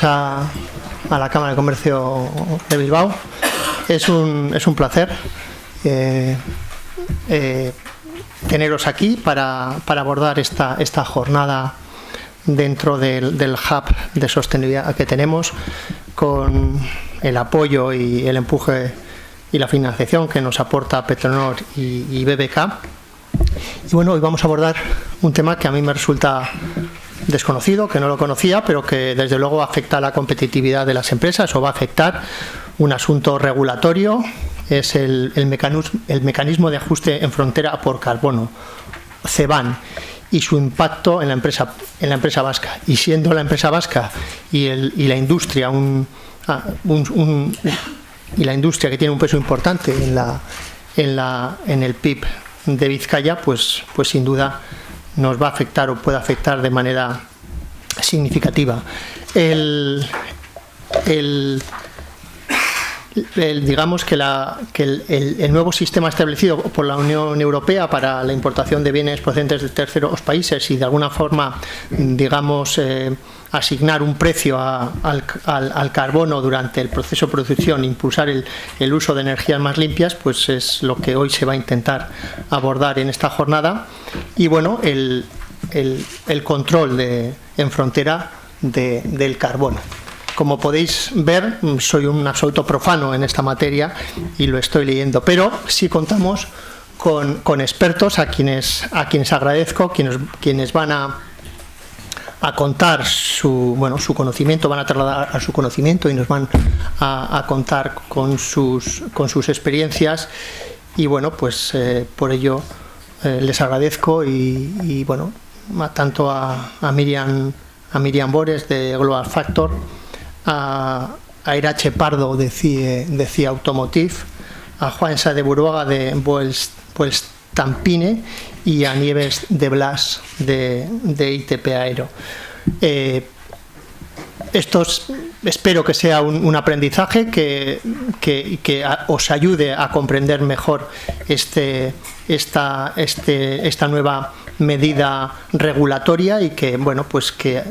A la Cámara de Comercio de Bilbao. Es un placer teneros aquí para abordar esta jornada dentro del hub de sostenibilidad que tenemos, con el apoyo y el empuje y la financiación que nos aporta Petronor y BBK. Y bueno, hoy vamos a abordar un tema que a mí me resulta desconocido, que no lo conocía, pero que desde luego afecta a la competitividad de las empresas o va a afectar un asunto regulatorio. Es el mecanismo de ajuste en frontera por carbono, CBAM, y su impacto en la empresa vasca. Y siendo la empresa vasca y la industria la industria que tiene un peso importante en el PIB de Vizcaya, pues sin duda nos va a afectar o puede afectar de manera significativa. Digamos que el nuevo sistema establecido por la Unión Europea para la importación de bienes procedentes de terceros países y de alguna forma, digamos, asignar un precio al carbono durante el proceso de producción, impulsar el uso de energías más limpias, pues es lo que hoy se va a intentar abordar en esta jornada. Y bueno, el control en frontera del carbono. Como podéis ver, soy un absoluto profano en esta materia y lo estoy leyendo, pero sí contamos con expertos a quienes agradezco, quienes van a contar su conocimiento, van a trasladar a su conocimiento y nos van a contar con sus experiencias. Y bueno, pues por ello les agradezco y bueno, tanto a Miriam Bores de Global Factor, a Irache Pardo de CIE Automotive, a Juan Sá de Buruaga de Voestalpine y a Nieves de Blas de ITP Aero. Espero que sea un aprendizaje que os ayude a comprender mejor esta nueva medida regulatoria y que bueno, pues que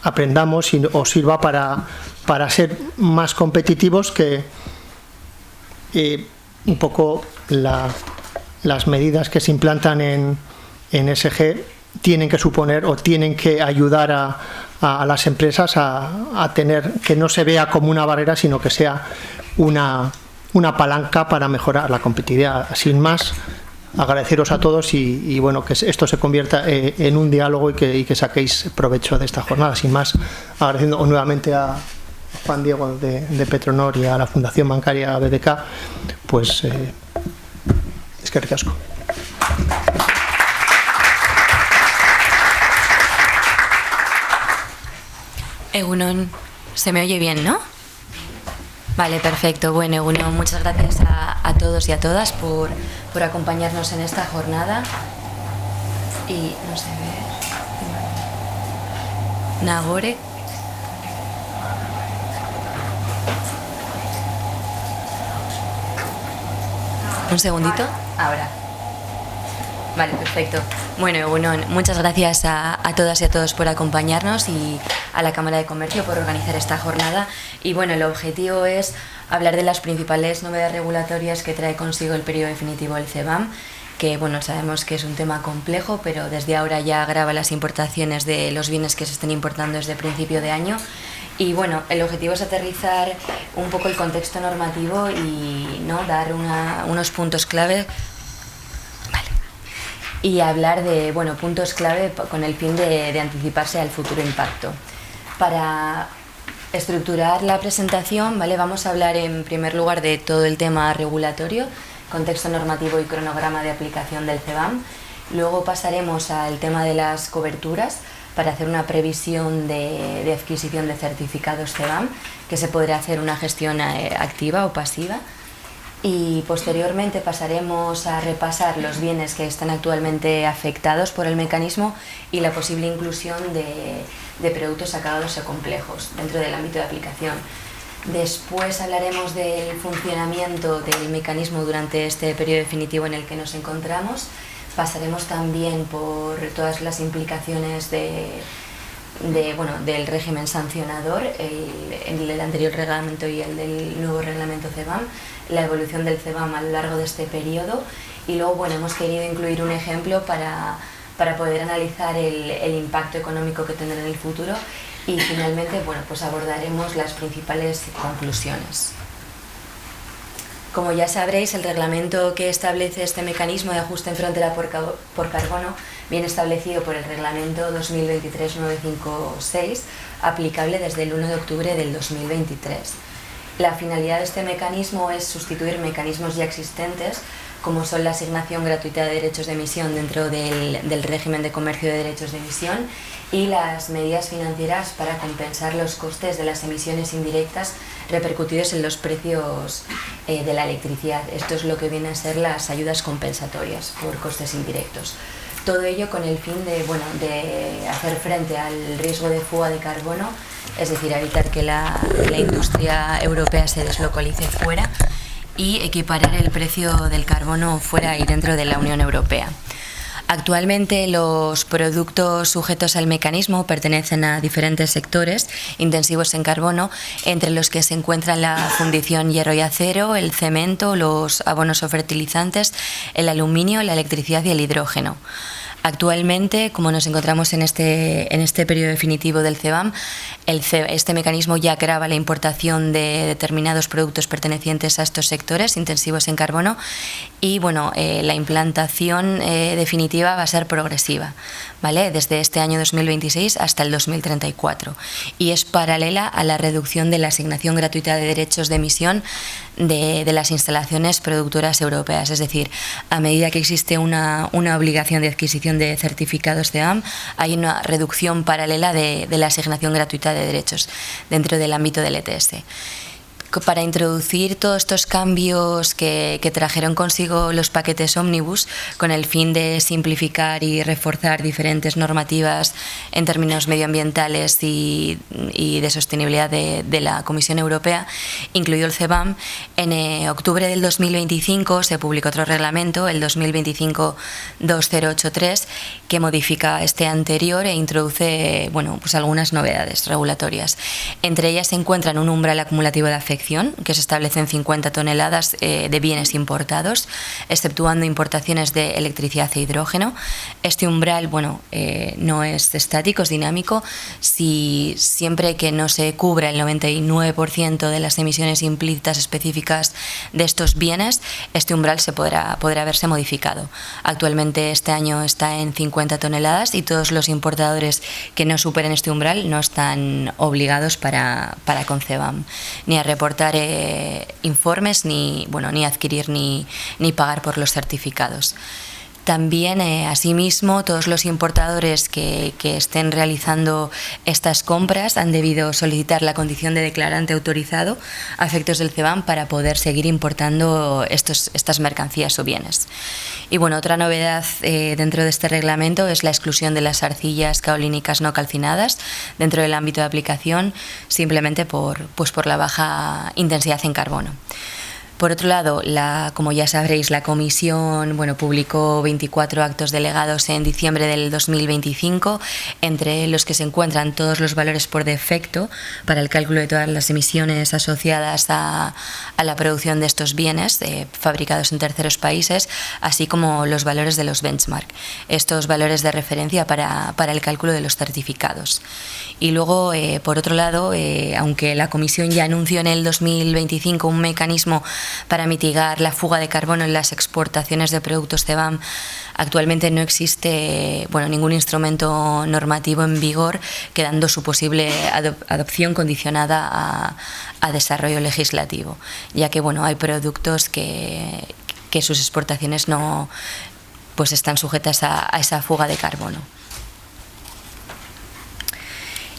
aprendamos y os sirva para ser más competitivos, que un poco las medidas que se implantan en ESG tienen que suponer o tienen que ayudar a las empresas a tener, que no se vea como una barrera, sino que sea una palanca para mejorar la competitividad. Sin más, agradeceros a todos y bueno, que esto se convierta en un diálogo y que saquéis provecho de esta jornada. Sin más, agradeciendo nuevamente a Juan Diego de Petronor y a la Fundación Bancaria BBK, pues es que ricasco. Egunon, se me oye bien, ¿no? Vale, perfecto. Bueno, Egunon, muchas gracias a todos y a todas por acompañarnos en esta jornada. Y no sé, Nagore. Un segundito. Ahora. Vale, perfecto. Bueno, Egunon, muchas gracias a todas y a todos por acompañarnos y a la Cámara de Comercio por organizar esta jornada. Y bueno, el objetivo es hablar de las principales novedades regulatorias que trae consigo el periodo definitivo del CBAM, que bueno, sabemos que es un tema complejo, pero desde ahora ya agrava las importaciones de los bienes que se estén importando desde principio de año. Y bueno, el objetivo es aterrizar un poco el contexto normativo y ¿no? dar unos puntos clave y hablar de puntos clave con el fin de anticiparse al futuro impacto. Para estructurar la presentación, ¿vale? Vamos a hablar en primer lugar de todo el tema regulatorio, contexto normativo y cronograma de aplicación del CBAM. Luego pasaremos al tema de las coberturas para hacer una previsión de adquisición de certificados CBAM, que se podrá hacer una gestión activa o pasiva. Y posteriormente pasaremos a repasar los bienes que están actualmente afectados por el mecanismo y la posible inclusión de productos acabados o complejos dentro del ámbito de aplicación. Después hablaremos del funcionamiento del mecanismo durante este periodo definitivo en el que nos encontramos. Pasaremos también por todas las implicaciones del régimen sancionador, el anterior reglamento y el del nuevo reglamento CBAM, la evolución del CBAM a lo largo de este periodo, y luego bueno, hemos querido incluir un ejemplo para poder analizar el impacto económico que tendrá en el futuro, y finalmente bueno, pues abordaremos las principales conclusiones. Como ya sabréis, el reglamento que establece este mecanismo de ajuste en frontera por carbono viene establecido por el reglamento 2023-956, aplicable desde el 1 de octubre del 2023. La finalidad de este mecanismo es sustituir mecanismos ya existentes, como son la asignación gratuita de derechos de emisión dentro del régimen de comercio de derechos de emisión y las medidas financieras para compensar los costes de las emisiones indirectas repercutidos en los precios de la electricidad. Esto es lo que viene a ser las ayudas compensatorias por costes indirectos. Todo ello con el fin de hacer frente al riesgo de fuga de carbono, es decir, evitar que la industria europea se deslocalice fuera y equiparar el precio del carbono fuera y dentro de la Unión Europea. Actualmente los productos sujetos al mecanismo pertenecen a diferentes sectores intensivos en carbono, entre los que se encuentran la fundición hierro y acero, el cemento, los abonos o fertilizantes, el aluminio, la electricidad y el hidrógeno. Actualmente, como nos encontramos en este periodo definitivo del CBAM, este mecanismo ya grava la importación de determinados productos pertenecientes a estos sectores intensivos en carbono y bueno, la implantación definitiva va a ser progresiva, ¿vale? Desde este año 2026 hasta el 2034, y es paralela a la reducción de la asignación gratuita de derechos de emisión de las instalaciones productoras europeas. Es decir, a medida que existe una obligación de adquisición de certificados CBAM, hay una reducción paralela de la asignación gratuita de derechos dentro del ámbito del ETS. Para introducir todos estos cambios que trajeron consigo los paquetes ómnibus, con el fin de simplificar y reforzar diferentes normativas en términos medioambientales y de sostenibilidad de la Comisión Europea, incluido el CBAM, en octubre del 2025 se publicó otro reglamento, el 2025-2083, que modifica este anterior e introduce pues algunas novedades regulatorias. Entre ellas se encuentran un umbral acumulativo de afección, que se establece en 50 toneladas de bienes importados, exceptuando importaciones de electricidad e hidrógeno. Este umbral no es estático, es dinámico. Siempre que no se cubra el 99% de las emisiones implícitas específicas de estos bienes, este umbral podrá verse modificado. Actualmente este año está en 50 toneladas y todos los importadores que no superen este umbral no están obligados para con CBAM ni a reportar informes ni adquirir ni pagar por los certificados. También, asimismo, todos los importadores que estén realizando estas compras han debido solicitar la condición de declarante autorizado a efectos del CBAM para poder seguir importando estas mercancías o bienes. Y bueno, otra novedad dentro de este reglamento es la exclusión de las arcillas caolínicas no calcinadas dentro del ámbito de aplicación, simplemente por la baja intensidad en carbono. Por otro lado, como ya sabréis, la Comisión publicó 24 actos delegados en diciembre del 2025, entre los que se encuentran todos los valores por defecto para el cálculo de todas las emisiones asociadas a la producción de estos bienes fabricados en terceros países, así como los valores de los benchmark, estos valores de referencia para el cálculo de los certificados. Y luego, por otro lado, aunque la Comisión ya anunció en el 2025 un mecanismo para mitigar la fuga de carbono en las exportaciones de productos CBAM, actualmente no existe ningún instrumento normativo en vigor, quedando su posible adopción condicionada a desarrollo legislativo, ya que hay productos que sus exportaciones no están sujetas a esa fuga de carbono.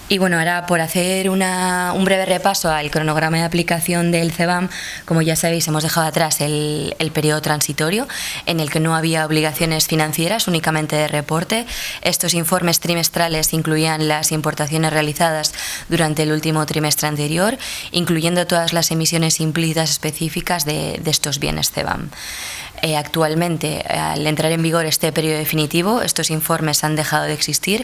Y ahora por hacer un breve repaso al cronograma de aplicación del CBAM, como ya sabéis, hemos dejado atrás el periodo transitorio en el que no había obligaciones financieras, únicamente de reporte. Estos informes trimestrales incluían las importaciones realizadas durante el último trimestre anterior, incluyendo todas las emisiones implícitas específicas de estos bienes CBAM. Actualmente, al entrar en vigor este periodo definitivo, estos informes han dejado de existir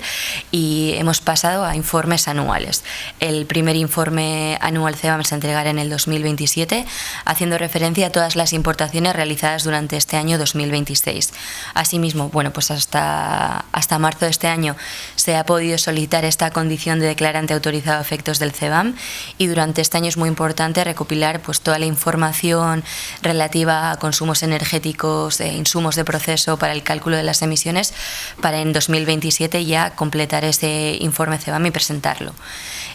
y hemos pasado a informes anuales. El primer informe anual CBAM se entregará en el 2027, haciendo referencia a todas las importaciones realizadas durante este año 2026. Asimismo, bueno, pues hasta marzo de este año se ha podido solicitar esta condición de declarante autorizado a efectos del CBAM, y durante este año es muy importante recopilar pues toda la información relativa a consumos energéticos e insumos de proceso para el cálculo de las emisiones, para en 2027 ya completar ese informe CBAM y presentarlo.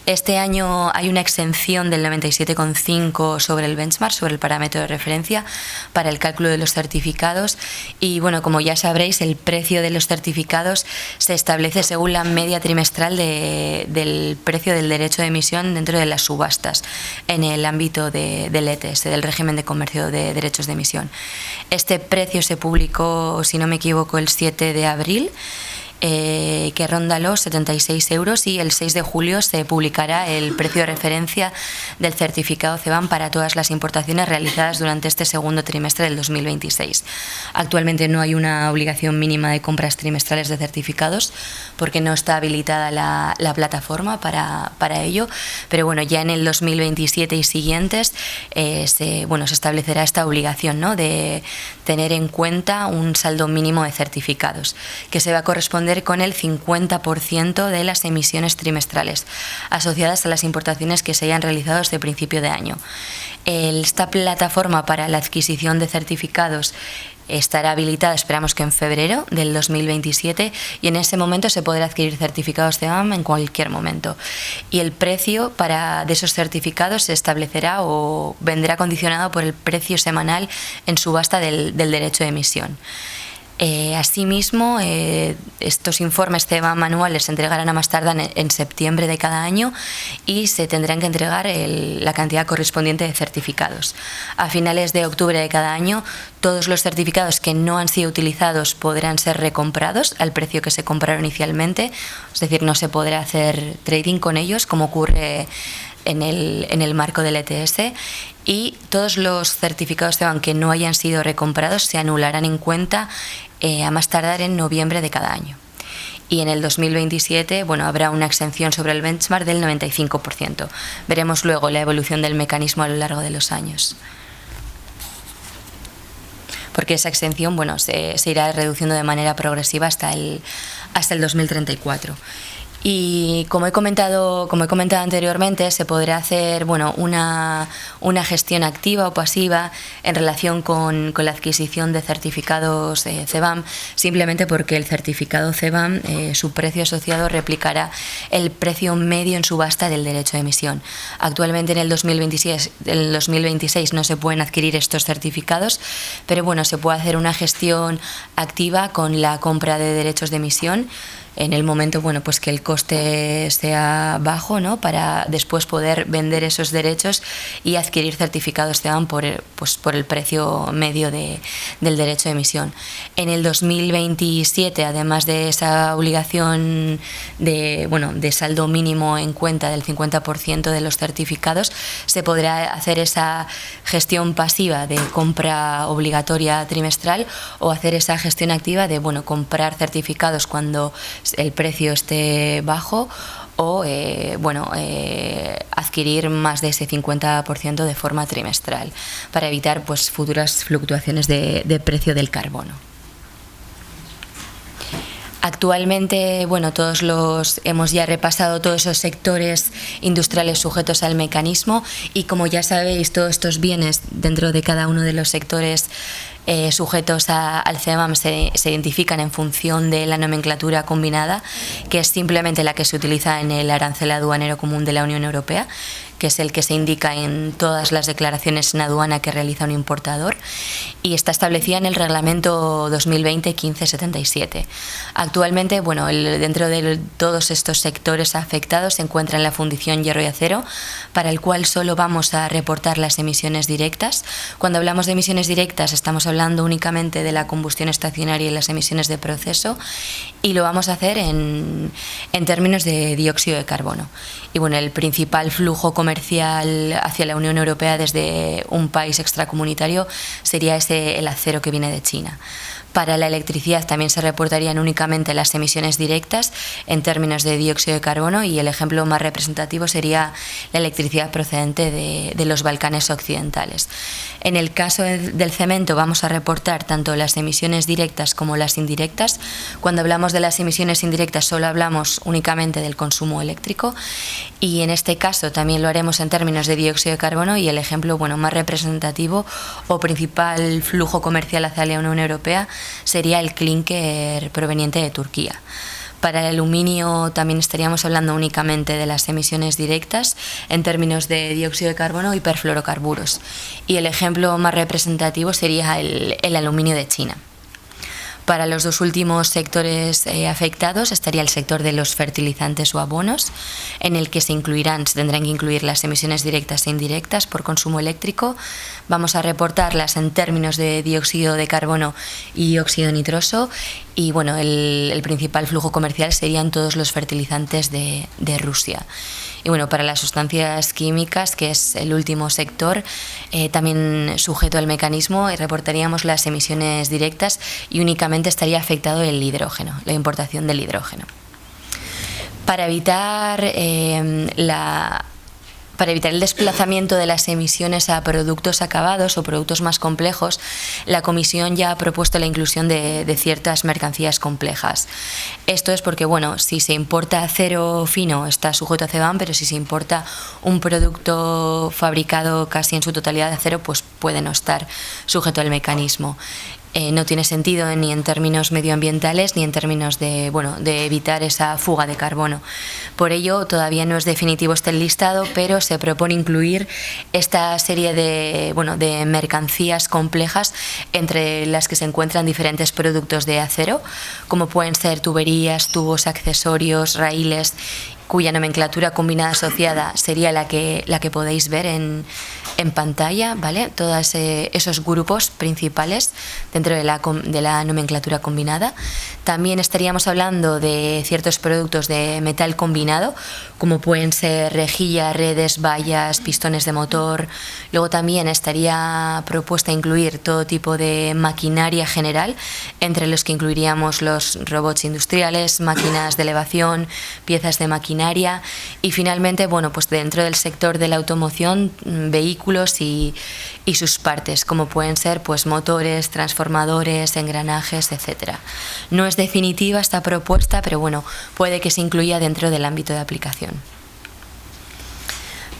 Este año hay una exención del 97,5 sobre el benchmark, sobre el parámetro de referencia para el cálculo de los certificados, y bueno, como ya sabréis, el precio de los certificados se establece según la media trimestral del precio del derecho de emisión dentro de las subastas en el ámbito del ETS, del régimen de comercio de derechos de emisión. Este precio se publicó, si no me equivoco, el 7 de abril, que ronda los 76 euros, y el 6 de julio se publicará el precio de referencia del certificado CBAM para todas las importaciones realizadas durante este segundo trimestre del 2026. Actualmente no hay una obligación mínima de compras trimestrales de certificados porque no está habilitada la plataforma para ello, pero bueno, ya en el 2027 y siguientes se establecerá esta obligación, ¿no?, de tener en cuenta un saldo mínimo de certificados que se va a corresponder con el 50% de las emisiones trimestrales asociadas a las importaciones que se hayan realizado desde principio de año. Esta plataforma para la adquisición de certificados estará habilitada, esperamos que en febrero del 2027, y en ese momento se podrá adquirir certificados CBAM en cualquier momento. Y el precio de esos certificados se establecerá o vendrá condicionado por el precio semanal en subasta del derecho de emisión. Asimismo, estos informes CBAM anuales se entregarán a más tardar en septiembre de cada año y se tendrán que entregar la cantidad correspondiente de certificados. A finales de octubre de cada año, todos los certificados que no han sido utilizados podrán ser recomprados al precio que se compraron inicialmente, es decir, no se podrá hacer trading con ellos como ocurre en el marco del ETS, y todos los certificados CBAM que no hayan sido recomprados se anularán en cuenta a más tardar en noviembre de cada año. Y en el 2027, habrá una exención sobre el benchmark del 95%. Veremos luego la evolución del mecanismo a lo largo de los años, porque esa exención se irá reduciendo de manera progresiva hasta el 2034. Y como he comentado anteriormente, se podrá hacer una gestión activa o pasiva en relación con la adquisición de certificados CBAM, simplemente porque el certificado CBAM, su precio asociado replicará el precio medio en subasta del derecho de emisión. Actualmente en el 2026 no se pueden adquirir estos certificados, pero se puede hacer una gestión activa con la compra de derechos de emisión en el momento que el coste sea bajo, ¿no?, para después poder vender esos derechos y adquirir certificados CBAM por el precio medio del derecho de emisión. En el 2027, además de esa obligación de saldo mínimo en cuenta del 50% de los certificados, se podrá hacer esa gestión pasiva de compra obligatoria trimestral, o hacer esa gestión activa de comprar certificados cuando el precio esté bajo, o adquirir más de ese 50% de forma trimestral para evitar futuras fluctuaciones de precio del carbono. Actualmente, hemos ya repasado todos esos sectores industriales sujetos al mecanismo, y como ya sabéis, todos estos bienes dentro de cada uno de los sectores sujetos al CBAM se identifican en función de la nomenclatura combinada, que es simplemente la que se utiliza en el arancel aduanero común de la Unión Europea, que es el que se indica en todas las declaraciones en aduana que realiza un importador, y está establecida en el reglamento 2020-1577. Actualmente, dentro de todos estos sectores afectados se encuentra en la fundición hierro y acero, para el cual solo vamos a reportar las emisiones directas. Cuando hablamos de emisiones directas estamos hablando únicamente de la combustión estacionaria y las emisiones de proceso, y lo vamos a hacer en términos de dióxido de carbono. Y Y bueno, el principal flujo comercial hacia la Unión Europea desde un país extracomunitario sería el acero que viene de China. Para la electricidad también se reportarían únicamente las emisiones directas en términos de dióxido de carbono, y el ejemplo más representativo sería la electricidad procedente de los Balcanes occidentales. En el caso del cemento vamos a reportar tanto las emisiones directas como las indirectas. Cuando hablamos de las emisiones indirectas solo hablamos únicamente del consumo eléctrico, y en este caso también lo haremos en términos de dióxido de carbono, y el ejemplo más representativo o principal flujo comercial hacia la Unión Europea sería el clínker proveniente de Turquía. Para el aluminio también estaríamos hablando únicamente de las emisiones directas en términos de dióxido de carbono y perfluorocarburos. Y el ejemplo más representativo sería el aluminio de China. Para los dos últimos sectores afectados estaría el sector de los fertilizantes o abonos, en el que se tendrán que incluir las emisiones directas e indirectas por consumo eléctrico. Vamos a reportarlas en términos de dióxido de carbono y óxido nitroso, y bueno, el principal flujo comercial serían todos los fertilizantes de Rusia. Y bueno, para las sustancias químicas, que es el último sector, también sujeto al mecanismo, reportaríamos las emisiones directas, y únicamente estaría afectado el hidrógeno, la importación del hidrógeno. Para evitar el desplazamiento de las emisiones a productos acabados o productos más complejos, la Comisión ya ha propuesto la inclusión de ciertas mercancías complejas. Esto es porque, bueno, si se importa acero fino está sujeto a CBAM, pero si se importa un producto fabricado casi en su totalidad de acero, pues puede no estar sujeto al mecanismo. No tiene sentido ni en términos medioambientales ni en términos de evitar esa fuga de carbono. Por ello, todavía no es definitivo este listado, pero se propone incluir esta serie de mercancías complejas, entre las que se encuentran diferentes productos de acero, como pueden ser tuberías, tubos, accesorios, raíles, cuya nomenclatura combinada asociada sería la que podéis ver en pantalla, ¿vale? Todos esos grupos principales dentro de la nomenclatura combinada. También estaríamos hablando de ciertos productos de metal combinado, como pueden ser rejillas, redes, vallas, pistones de motor. Luego también estaría propuesta incluir todo tipo de maquinaria general, entre los que incluiríamos los robots industriales, máquinas de elevación, piezas de maquinaria, y finalmente, pues dentro del sector de la automoción, vehículos y sus partes, como pueden ser motores, transformadores, engranajes, etcétera. No es definitiva esta propuesta, pero puede que se incluya dentro del ámbito de aplicación.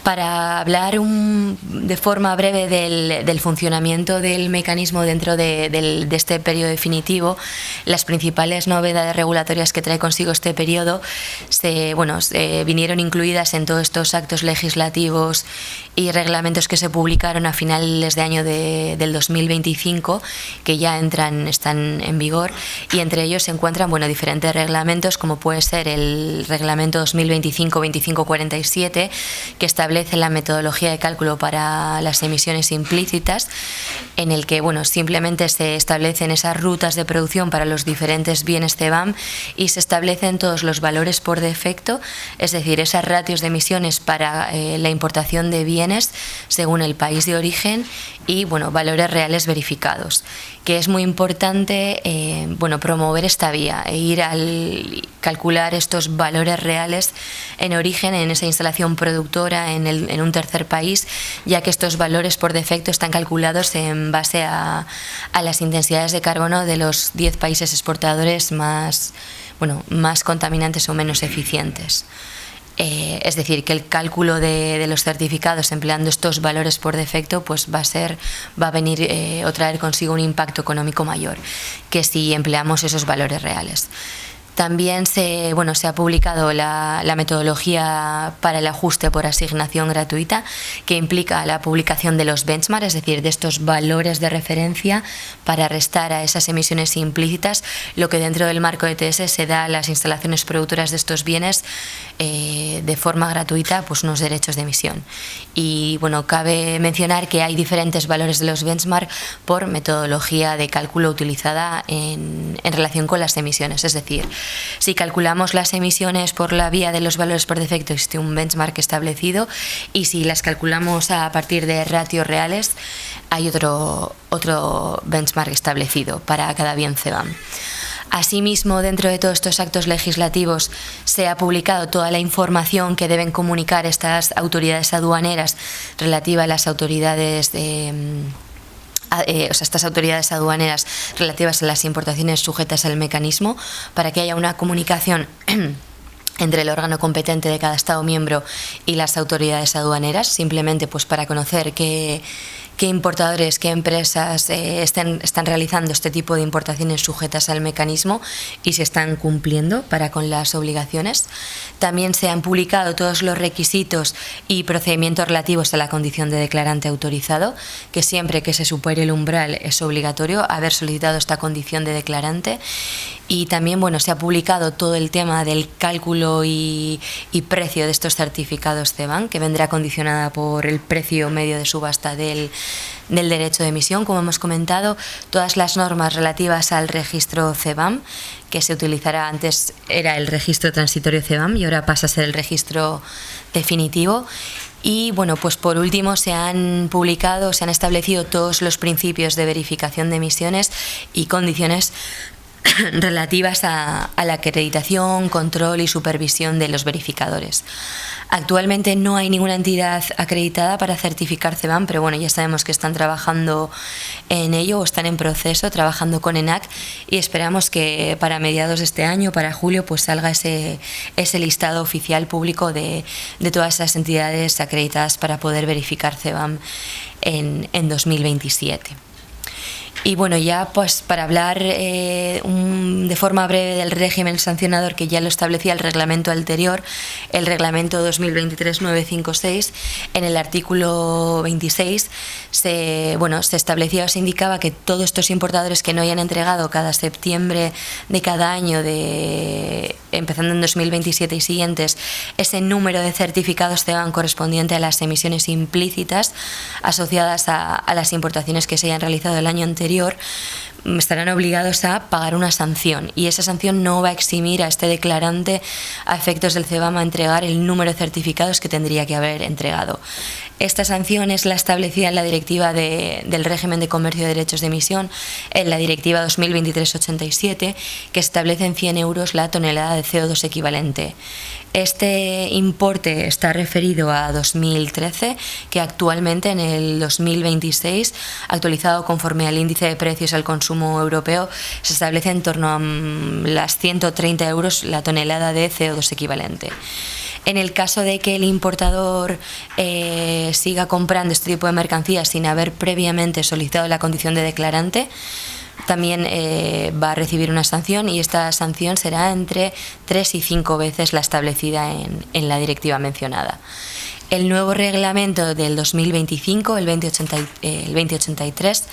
Para hablar de forma breve del funcionamiento del mecanismo dentro de este periodo definitivo, las principales novedades regulatorias que trae consigo este periodo vinieron incluidas en todos estos actos legislativos y reglamentos que se publicaron a finales de año del 2025, que ya están en vigor, y entre ellos se encuentran diferentes reglamentos, como puede ser el reglamento 2025-2547, que establece la metodología de cálculo para las emisiones implícitas, en el que simplemente se establecen esas rutas de producción para los diferentes bienes CBAM y se establecen todos los valores por defecto, es decir, esas ratios de emisiones para la importación de bienes según el país de origen y valores reales verificados, que es muy importante promover esta vía e ir al calcular estos valores reales en origen en esa instalación productora en un tercer país, ya que estos valores por defecto están calculados en base a las intensidades de carbono de los 10 países exportadores más contaminantes o menos eficientes. Es decir, que el cálculo de los certificados empleando estos valores por defecto va a venir o traer consigo un impacto económico mayor que si empleamos esos valores reales. También se ha publicado la metodología para el ajuste por asignación gratuita, que implica la publicación de los benchmarks, es decir, de estos valores de referencia para restar a esas emisiones implícitas lo que dentro del marco ETS se da a las instalaciones productoras de estos bienes de forma gratuita, unos derechos de emisión. Y cabe mencionar que hay diferentes valores de los benchmarks por metodología de cálculo utilizada en relación con las emisiones, es decir, Si calculamos las emisiones por la vía de los valores por defecto, existe un benchmark establecido, y si las calculamos a partir de ratios reales, hay otro benchmark establecido para cada bien CBAM. Asimismo, dentro de todos estos actos legislativos se ha publicado toda la información que deben comunicar estas autoridades aduaneras relativa a las autoridades estas autoridades aduaneras relativas a las importaciones sujetas al mecanismo, para que haya una comunicación entre el órgano competente de cada Estado miembro y las autoridades aduaneras, simplemente pues para conocer qué importadores, qué empresas están realizando este tipo de importaciones sujetas al mecanismo y se están cumpliendo para con las obligaciones. También se han publicado todos los requisitos y procedimientos relativos a la condición de declarante autorizado, que siempre que se supere el umbral es obligatorio haber solicitado esta condición de declarante. Y también se ha publicado todo el tema del cálculo y precio de estos certificados CBAM, que vendrá condicionada por el precio medio de subasta del derecho de emisión, como hemos comentado, todas las normas relativas al registro CBAM, que se utilizará, antes era el registro transitorio CBAM y ahora pasa a ser el registro definitivo. Y pues por último se han establecido todos los principios de verificación de emisiones y condiciones relativas a la acreditación, control y supervisión de los verificadores. Actualmente no hay ninguna entidad acreditada para certificar CBAM, pero ya sabemos que están trabajando en ello o están en proceso, trabajando con ENAC, y esperamos que para mediados de este año, para julio, pues salga ese listado oficial público de todas esas entidades acreditadas para poder verificar CBAM en 2027. Y ya pues para hablar de forma breve del régimen sancionador, que ya lo establecía el reglamento anterior, el reglamento 2023-956, en el artículo 26 se establecía o se indicaba que todos estos importadores que no hayan entregado cada septiembre de cada año, empezando en 2027 y siguientes, ese número de certificados CBAM correspondiente a las emisiones implícitas asociadas a las importaciones que se hayan realizado el año anterior, estarán obligados a pagar una sanción, y esa sanción no va a eximir a este declarante, a efectos del CBAM, a entregar el número de certificados que tendría que haber entregado. Esta sanción es la establecida en la Directiva del Régimen de Comercio de Derechos de Emisión, en la Directiva 2023-87, que establece en 100 euros la tonelada de CO2 equivalente. Este importe está referido a 2013, que actualmente en el 2026, actualizado conforme al índice de precios al consumo europeo, se establece en torno a las 130 euros la tonelada de CO2 equivalente. En el caso de que el importador siga comprando este tipo de mercancías sin haber previamente solicitado la condición de declarante, también va a recibir una sanción, y esta sanción será entre 3 y 5 veces la establecida en la directiva mencionada. El nuevo reglamento del 2025, el 2083,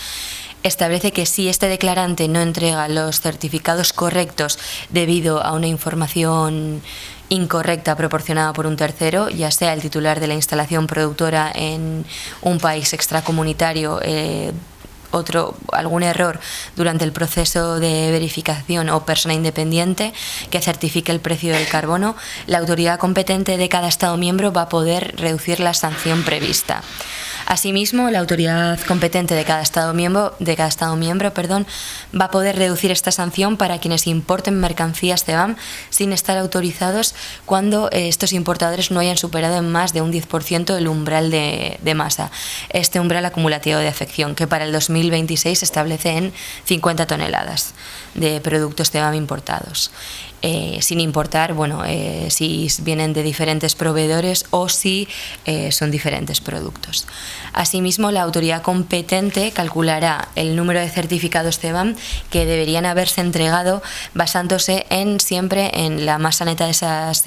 establece que si este declarante no entrega los certificados correctos debido a una información incorrecta proporcionada por un tercero, ya sea el titular de la instalación productora en un país extracomunitario, algún error durante el proceso de verificación, o persona independiente que certifique el precio del carbono, la autoridad competente de cada Estado miembro va a poder reducir la sanción prevista. Asimismo, la autoridad competente de cada Estado miembro, va a poder reducir esta sanción para quienes importen mercancías CBAM sin estar autorizados, cuando estos importadores no hayan superado en más de un 10% el umbral de masa, este umbral acumulativo de afección, que para el 2026 se establece en 50 toneladas de productos CBAM importados. Sin importar si vienen de diferentes proveedores o si son diferentes productos. Asimismo, la autoridad competente calculará el número de certificados CBAM que deberían haberse entregado, basándose siempre en la masa neta de esas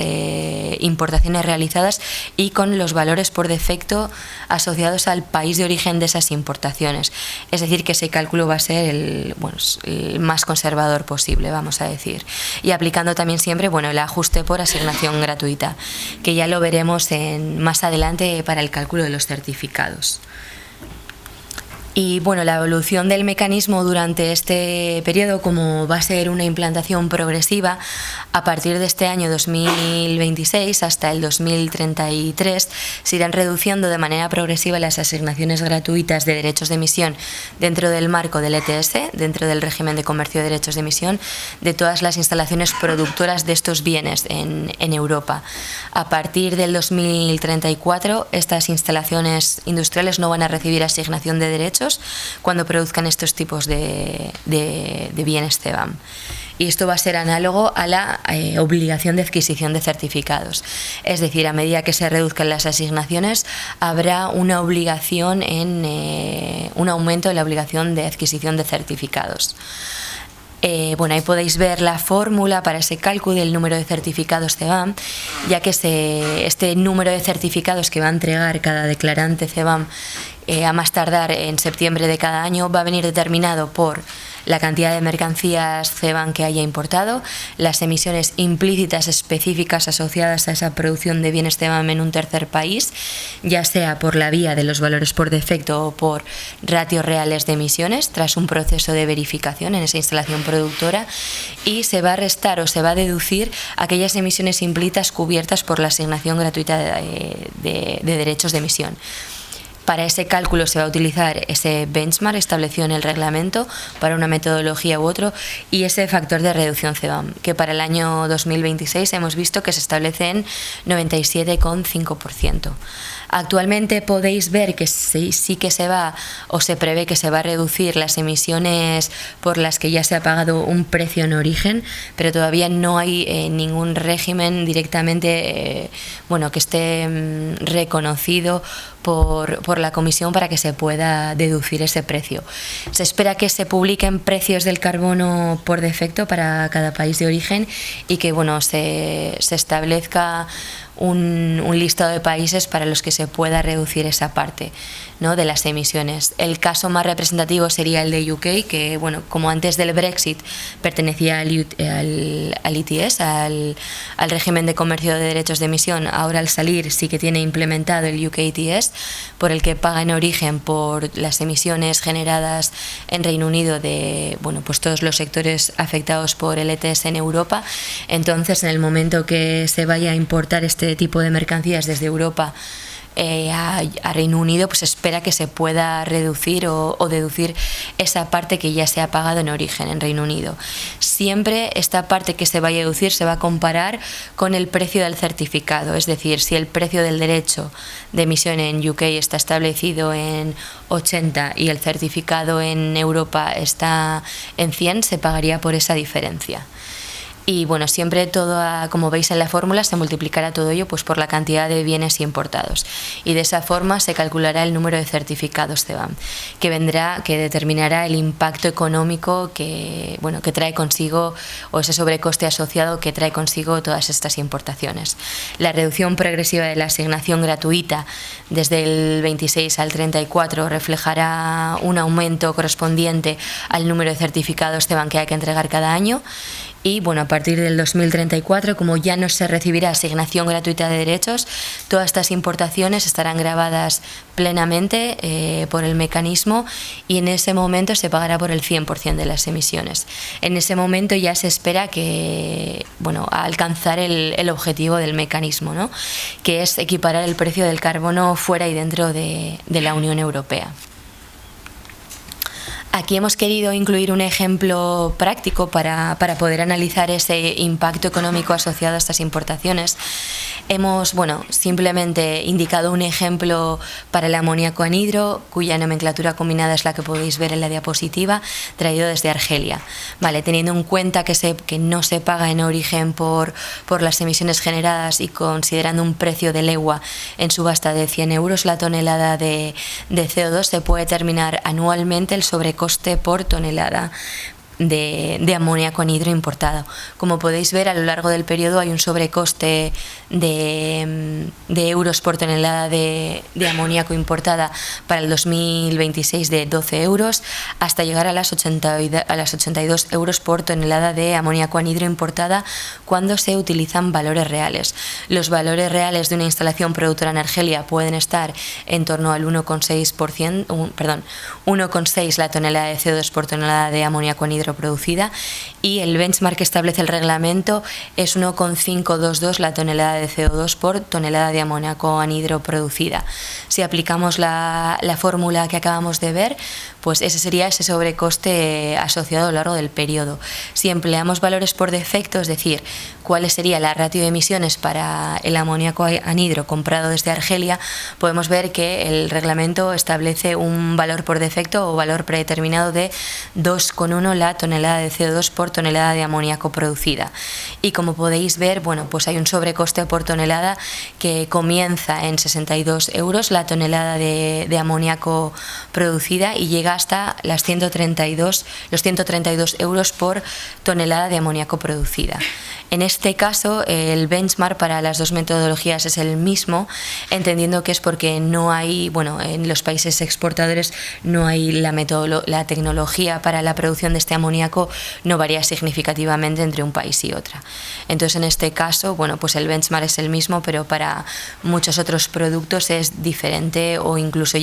importaciones realizadas y con los valores por defecto asociados al país de origen de esas importaciones. Es decir, que ese cálculo va a ser el más conservador posible, vamos a decir, y aplicando también siempre el ajuste por asignación gratuita, que ya lo veremos más adelante para el cálculo de los certificados. Y bueno, la evolución del mecanismo durante este periodo, como va a ser una implantación progresiva, a partir de este año 2026 hasta el 2033 se irán reduciendo de manera progresiva las asignaciones gratuitas de derechos de emisión dentro del marco del ETS, dentro del régimen de comercio de derechos de emisión, de todas las instalaciones productoras de estos bienes en Europa. A partir del 2034, estas instalaciones industriales no van a recibir asignación de derechos cuando produzcan estos tipos de bienes CBAM. Y esto va a ser análogo a la obligación de adquisición de certificados. Es decir, a medida que se reduzcan las asignaciones, habrá una obligación un aumento en la obligación de adquisición de certificados. Bueno, ahí podéis ver la fórmula para ese cálculo del número de certificados CBAM, ya que este número de certificados que va a entregar cada declarante CBAM a más tardar en septiembre de cada año va a venir determinado por la cantidad de mercancías CBAM que haya importado, las emisiones implícitas específicas asociadas a esa producción de bienes CBAM en un tercer país, ya sea por la vía de los valores por defecto o por ratios reales de emisiones, tras un proceso de verificación en esa instalación productora, y se va a restar o se va a deducir aquellas emisiones implícitas cubiertas por la asignación gratuita de derechos de emisión. Para ese cálculo se va a utilizar ese benchmark establecido en el reglamento para una metodología u otro y ese factor de reducción CBAM, que para el año 2026 hemos visto que se establece en 97,5%. Actualmente podéis ver que sí que se va o se prevé que se va a reducir las emisiones por las que ya se ha pagado un precio en origen, pero todavía no hay ningún régimen directamente que esté reconocido por la Comisión para que se pueda deducir ese precio. Se espera que se publiquen precios del carbono por defecto para cada país de origen y que se establezca un listado de países para los que se pueda reducir esa parte, ¿no?, de las emisiones. El caso más representativo sería el de UK, que como antes del Brexit pertenecía al ETS, al régimen de comercio de derechos de emisión, ahora al salir sí que tiene implementado el UK ETS, por el que paga en origen por las emisiones generadas en Reino Unido de todos los sectores afectados por el ETS en Europa. Entonces, en el momento que se vaya a importar este tipo de mercancías desde Europa a Reino Unido, pues espera que se pueda reducir o deducir esa parte que ya se ha pagado en origen en Reino Unido. Siempre esta parte que se vaya a deducir se va a comparar con el precio del certificado, es decir, si el precio del derecho de emisión en UK está establecido en 80 y el certificado en Europa está en 100, se pagaría por esa diferencia. Y siempre todo, como veis en la fórmula, se multiplicará todo ello por la cantidad de bienes importados. Y de esa forma se calculará el número de certificados CBAM, que determinará el impacto económico que trae consigo, o ese sobrecoste asociado que trae consigo todas estas importaciones. La reducción progresiva de la asignación gratuita desde el 26 al 34 reflejará un aumento correspondiente al número de certificados CBAM que hay que entregar cada año. Y a partir del 2034, como ya no se recibirá asignación gratuita de derechos, todas estas importaciones estarán gravadas plenamente por el mecanismo y en ese momento se pagará por el 100% de las emisiones. En ese momento ya se espera que alcanzar el objetivo del mecanismo, ¿no?, que es equiparar el precio del carbono fuera y dentro de la Unión Europea. Aquí hemos querido incluir un ejemplo práctico para poder analizar ese impacto económico asociado a estas importaciones. Hemos simplemente indicado un ejemplo para el amoníaco anhidro, cuya nomenclatura combinada es la que podéis ver en la diapositiva, traído desde Argelia. Teniendo en cuenta que no se paga en origen por las emisiones generadas y considerando un precio de legua en subasta de 100 euros la tonelada de CO2, se puede determinar anualmente el sobrecoste por tonelada de amoníaco anhidro importada. Como podéis ver, a lo largo del periodo hay un sobrecoste de euros por tonelada de amoníaco importada para el 2026 de 12 euros, hasta llegar a las 82 euros por tonelada de amoníaco anhidro importada cuando se utilizan valores reales. Los valores reales de una instalación productora en Argelia pueden estar en torno al 1,6 la tonelada de CO2 por tonelada de amoníaco anhidro producida, y el benchmark que establece el reglamento es 1,522 la tonelada de CO2 por tonelada de amoníaco anhidro producida. Si aplicamos la fórmula que acabamos de ver, pues ese sería ese sobrecoste asociado a lo largo del periodo. Si empleamos valores por defecto, es decir, cuál sería la ratio de emisiones para el amoníaco anhidro comprado desde Argelia, podemos ver que el reglamento establece un valor por defecto o valor predeterminado de 2,1 la tonelada de CO2 por tonelada de amoníaco producida. Y como podéis ver, bueno, pues hay un sobrecoste por tonelada que comienza en 62 euros la tonelada de amoníaco producida y llega hasta los 132 euros por tonelada de amoníaco producida. En este caso, el benchmark para las dos metodologías es el mismo, entendiendo que es porque no hay, bueno, en los países exportadores no hay la tecnología para la producción de este amoníaco, no varía significativamente entre un país y otra. Entonces, en este caso, bueno, pues el benchmark es el mismo, pero para muchos otros productos es diferente o incluso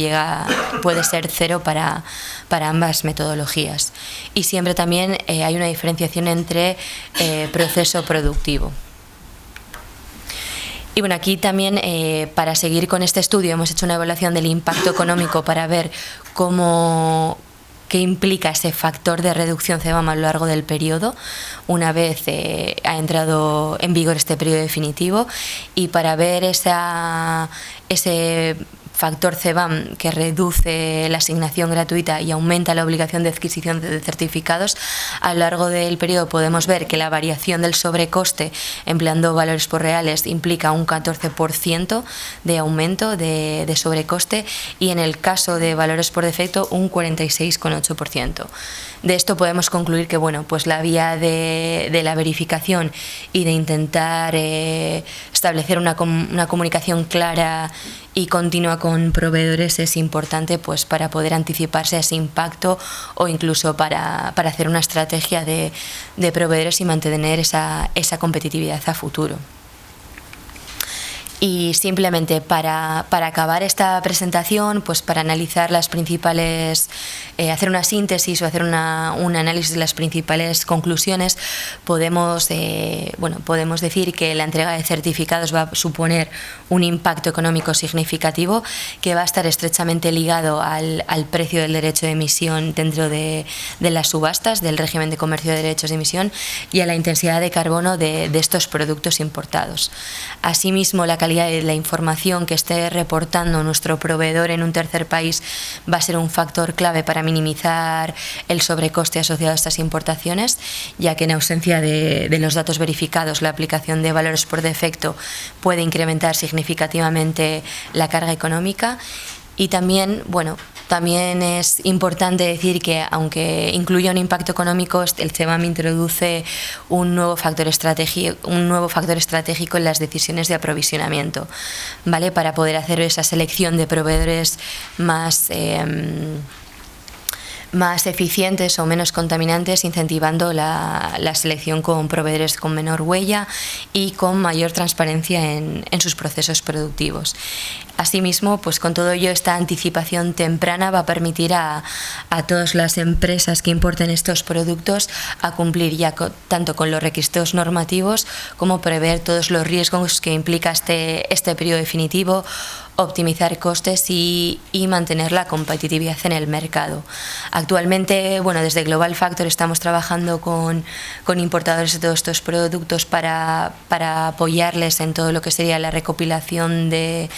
puede ser cero para ambas metodologías. Y siempre también hay una diferenciación entre proceso productivo. Y bueno, aquí también para seguir con este estudio hemos hecho una evaluación del impacto económico para ver qué implica ese factor de reducción CBAM a lo largo del periodo, una vez ha entrado en vigor este periodo definitivo, y para ver ese factor CBAM que reduce la asignación gratuita y aumenta la obligación de adquisición de certificados, a lo largo del periodo podemos ver que la variación del sobrecoste empleando valores por reales implica un 14% de aumento de sobrecoste, y en el caso de valores por defecto un 46,8%. De esto podemos concluir que, bueno, pues la vía de la verificación y de intentar establecer una comunicación clara y continua con proveedores es importante, pues para poder anticiparse a ese impacto o incluso para hacer una estrategia de proveedores y mantener esa competitividad a futuro. Y simplemente para acabar esta presentación, pues para analizar las principales, hacer una síntesis o hacer un análisis de las principales conclusiones, podemos decir que la entrega de certificados va a suponer un impacto económico significativo que va a estar estrechamente ligado al precio del derecho de emisión dentro de las subastas del régimen de comercio de derechos de emisión y a la intensidad de carbono de estos productos importados. Asimismo, la calidad de la información que esté reportando nuestro proveedor en un tercer país va a ser un factor clave para minimizar el sobrecoste asociado a estas importaciones, ya que en ausencia de los datos verificados, la aplicación de valores por defecto puede incrementar significativamente la carga económica. Y también, bueno, también es importante decir que, aunque incluya un impacto económico, el CBAM introduce un nuevo factor estratégico en las decisiones de aprovisionamiento, ¿vale? Para poder hacer esa selección de proveedores más eficientes o menos contaminantes, incentivando la selección con proveedores con menor huella y con mayor transparencia en sus procesos productivos. Asimismo, pues con todo ello, esta anticipación temprana va a permitir a todas las empresas que importen estos productos a cumplir ya tanto con los requisitos normativos como prever todos los riesgos que implica este periodo definitivo, optimizar costes y mantener la competitividad en el mercado. Actualmente, bueno, desde Global Factor estamos trabajando con importadores de todos estos productos para apoyarles en todo lo que sería la recopilación de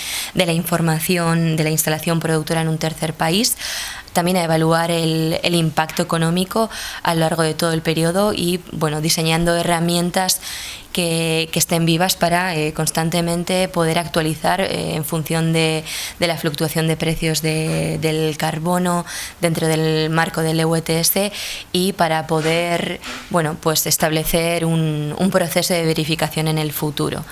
la información de la instalación productora en un tercer país. también a evaluar el impacto económico a lo largo de todo el periodo y, bueno, diseñando herramientas que estén vivas para constantemente poder actualizar en función de la fluctuación de precios del carbono dentro del marco del EU ETS y para poder, bueno, pues establecer un proceso de verificación en el futuro.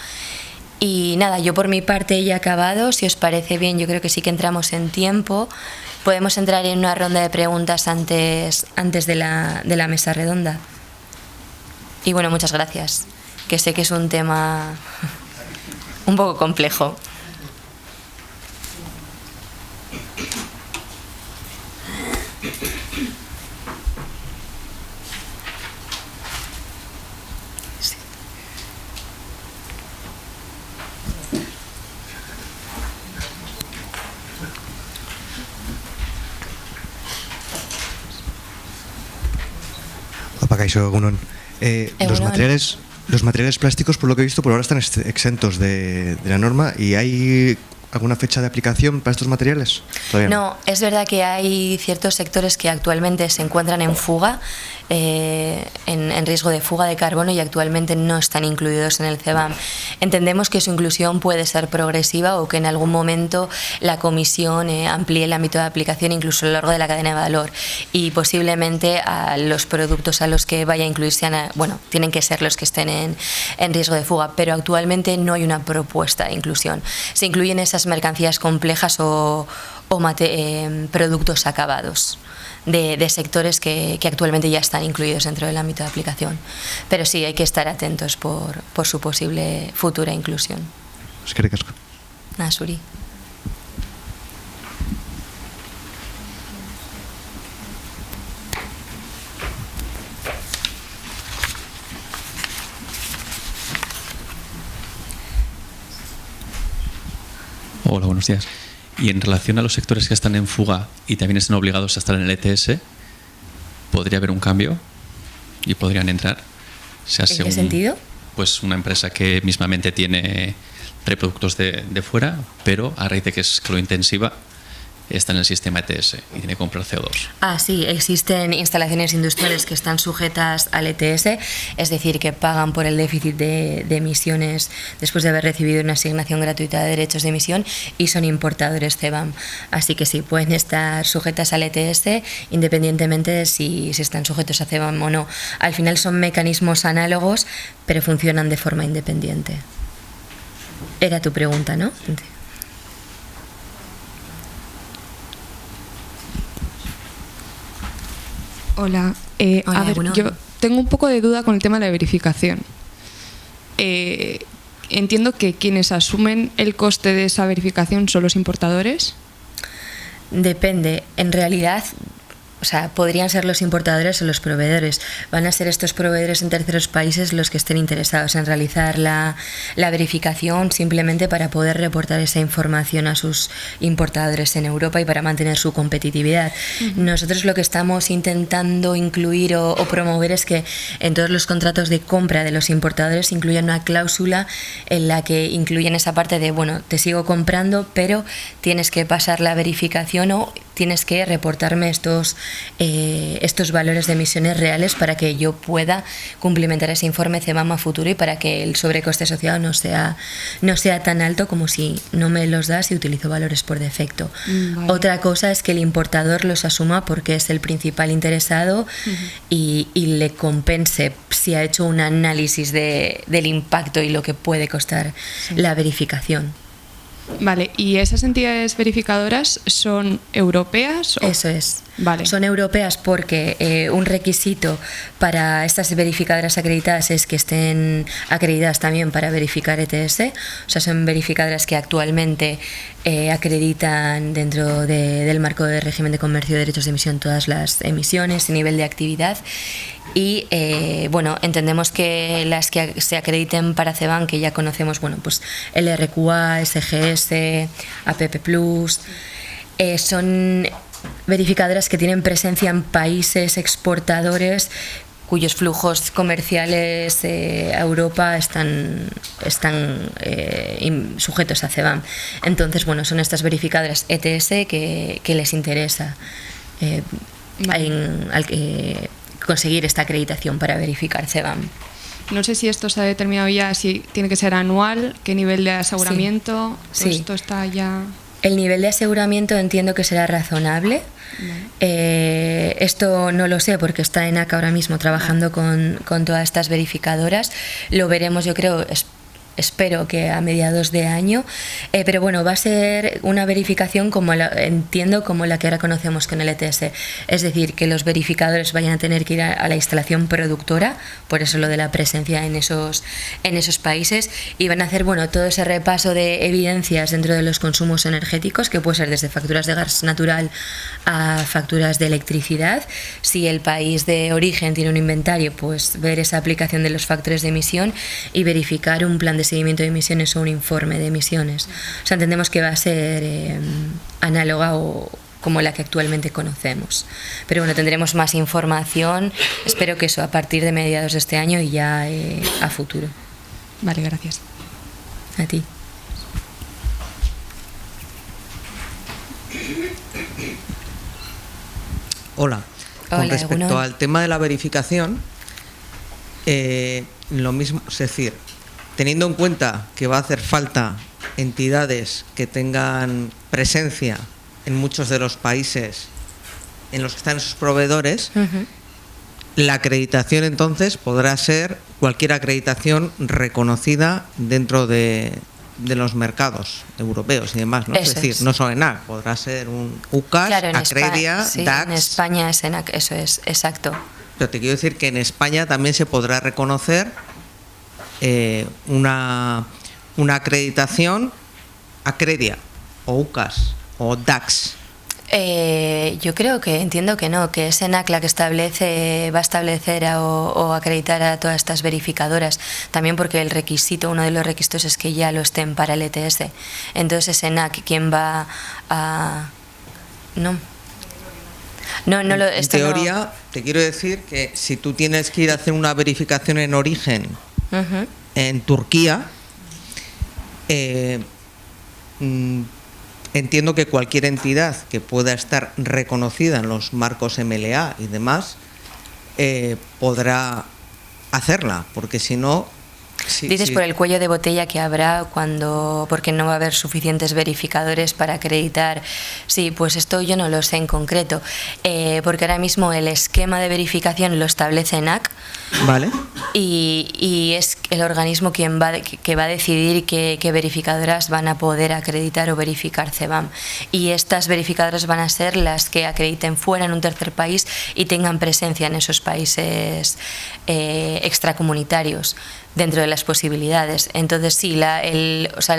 Y nada, yo por mi parte ya he acabado. Si os parece bien, yo creo que sí que entramos en tiempo. Podemos entrar en una ronda de preguntas antes de la mesa redonda. Y bueno, muchas gracias, que sé que es un tema un poco complejo. Kaixo, Egunon. Los materiales plásticos, por lo que he visto, por ahora están exentos de la norma. ¿Y hay alguna fecha de aplicación para estos materiales? Todavía no, es verdad que hay ciertos sectores que actualmente se encuentran en fuga, en riesgo de fuga de carbono, y actualmente no están incluidos en el CBAM. Entendemos que su inclusión puede ser progresiva o que en algún momento la Comisión amplíe el ámbito de aplicación incluso a lo largo de la cadena de valor, y posiblemente a los productos a los que vaya a incluirse, bueno, tienen que ser los que estén en riesgo de fuga, pero actualmente no hay una propuesta de inclusión. Se incluyen esas mercancías complejas o productos acabados de sectores que actualmente ya están incluidos dentro del ámbito de aplicación. Pero sí, hay que estar atentos por su posible futura inclusión. Eskerrik asko. Zuri. Hola, buenos días. Y en relación a los sectores que están en fuga y también están obligados a estar en el ETS, ¿podría haber un cambio y podrían entrar? ¿En qué sentido? Pues una empresa que mismamente tiene reproductos de fuera, pero a raíz de que es calointensiva, está en el sistema ETS y tiene que comprar CO2. Ah, sí, existen instalaciones industriales que están sujetas al ETS, es decir, que pagan por el déficit de emisiones después de haber recibido una asignación gratuita de derechos de emisión y son importadores CBAM. Así que sí, pueden estar sujetas al ETS independientemente de si están sujetos a CBAM o no. Al final son mecanismos análogos, pero funcionan de forma independiente. Era tu pregunta, ¿no? Hola, Hola, a ver, bueno. yo tengo un poco de duda con el tema de la verificación. Entiendo que quienes asumen el coste de esa verificación son los importadores. Depende, en realidad, o sea, podrían ser los importadores o los proveedores. Van a ser estos proveedores en terceros países los que estén interesados en realizar la verificación simplemente para poder reportar esa información a sus importadores en Europa y para mantener su competitividad. Nosotros lo que estamos intentando incluir o promover es que en todos los contratos de compra de los importadores incluyan una cláusula en la que incluyen esa parte de, bueno, te sigo comprando, pero tienes que pasar la verificación o tienes que reportarme estos valores de emisiones reales para que yo pueda cumplimentar ese informe CBAM a futuro y para que el sobrecoste asociado no sea tan alto como si no me los das y utilizo valores por defecto. Vale. Otra cosa es que el importador los asuma porque es el principal interesado y le compense si ha hecho un análisis del impacto y lo que puede costar la verificación. Vale, ¿y esas entidades verificadoras son europeas? Eso es. Vale. Son europeas porque un requisito para estas verificadoras acreditadas es que estén acreditadas también para verificar ETS. O sea, son verificadoras que actualmente acreditan dentro del marco del régimen de comercio de derechos de emisión todas las emisiones y nivel de actividad. Y bueno, entendemos que las que se acrediten para CBAM, que ya conocemos, bueno, pues LRQA, SGS, APP+, son verificadoras que tienen presencia en países exportadores cuyos flujos comerciales a Europa están sujetos a CBAM. Entonces, bueno, son estas verificadoras ETS que les interesa conseguir esta acreditación para verificar CBAM. No sé si esto se ha determinado ya, si tiene que ser anual, qué nivel de aseguramiento. Sí. Esto está ya... El nivel de aseguramiento entiendo que será razonable. Esto no lo sé porque está ENAC ahora mismo trabajando con todas estas verificadoras. Lo veremos, yo creo, espero que a mediados de año, pero bueno, va a ser una verificación entiendo como la que ahora conocemos con el ETS, es decir, que los verificadores vayan a tener que ir a la instalación productora, por eso lo de la presencia en esos países, y van a hacer todo ese repaso de evidencias dentro de los consumos energéticos, que puede ser desde facturas de gas natural a facturas de electricidad. Si el país de origen tiene un inventario, pues ver esa aplicación de los factores de emisión y verificar un plan de seguimiento de emisiones o un informe de emisiones. O sea, entendemos que va a ser análoga o como la que actualmente conocemos. Pero bueno, tendremos más información, espero que eso a partir de mediados de este año y ya a futuro. Vale, gracias. A ti. Hola. Con respecto Egunon. al tema de la verificación, lo mismo, es decir, teniendo en cuenta que va a hacer falta entidades que tengan presencia en muchos de los países en los que están sus proveedores, la acreditación entonces podrá ser cualquier acreditación reconocida dentro de los mercados europeos y demás, ¿no? Es decir, no solo ENAC, podrá ser un UCAS, claro, Acredia, sí, DAX. En España es ENAC, eso es, exacto. Pero te quiero decir que en España también se podrá reconocer una acreditación Acredia o UCAS o DAX. Yo entiendo que no, que es ENAC la que va a establecer o acreditar a todas estas verificadoras, también porque uno de los requisitos es que ya lo estén para el ETS. Entonces es ENAC quien va a... En teoría, te quiero decir que si tú tienes que ir a hacer una verificación en origen en Turquía, entiendo que cualquier entidad que pueda estar reconocida en los marcos MLA y demás podrá hacerla, porque si no... Dices por el cuello de botella que habrá porque no va a haber suficientes verificadores para acreditar. Sí, pues esto yo no lo sé en concreto, porque ahora mismo el esquema de verificación lo establece ENAC. Vale. Y es el organismo que va a decidir qué verificadoras van a poder acreditar o verificar CBAM. Y estas verificadoras van a ser las que acrediten fuera en un tercer país y tengan presencia en esos países extracomunitarios, dentro de las posibilidades. Entonces sí,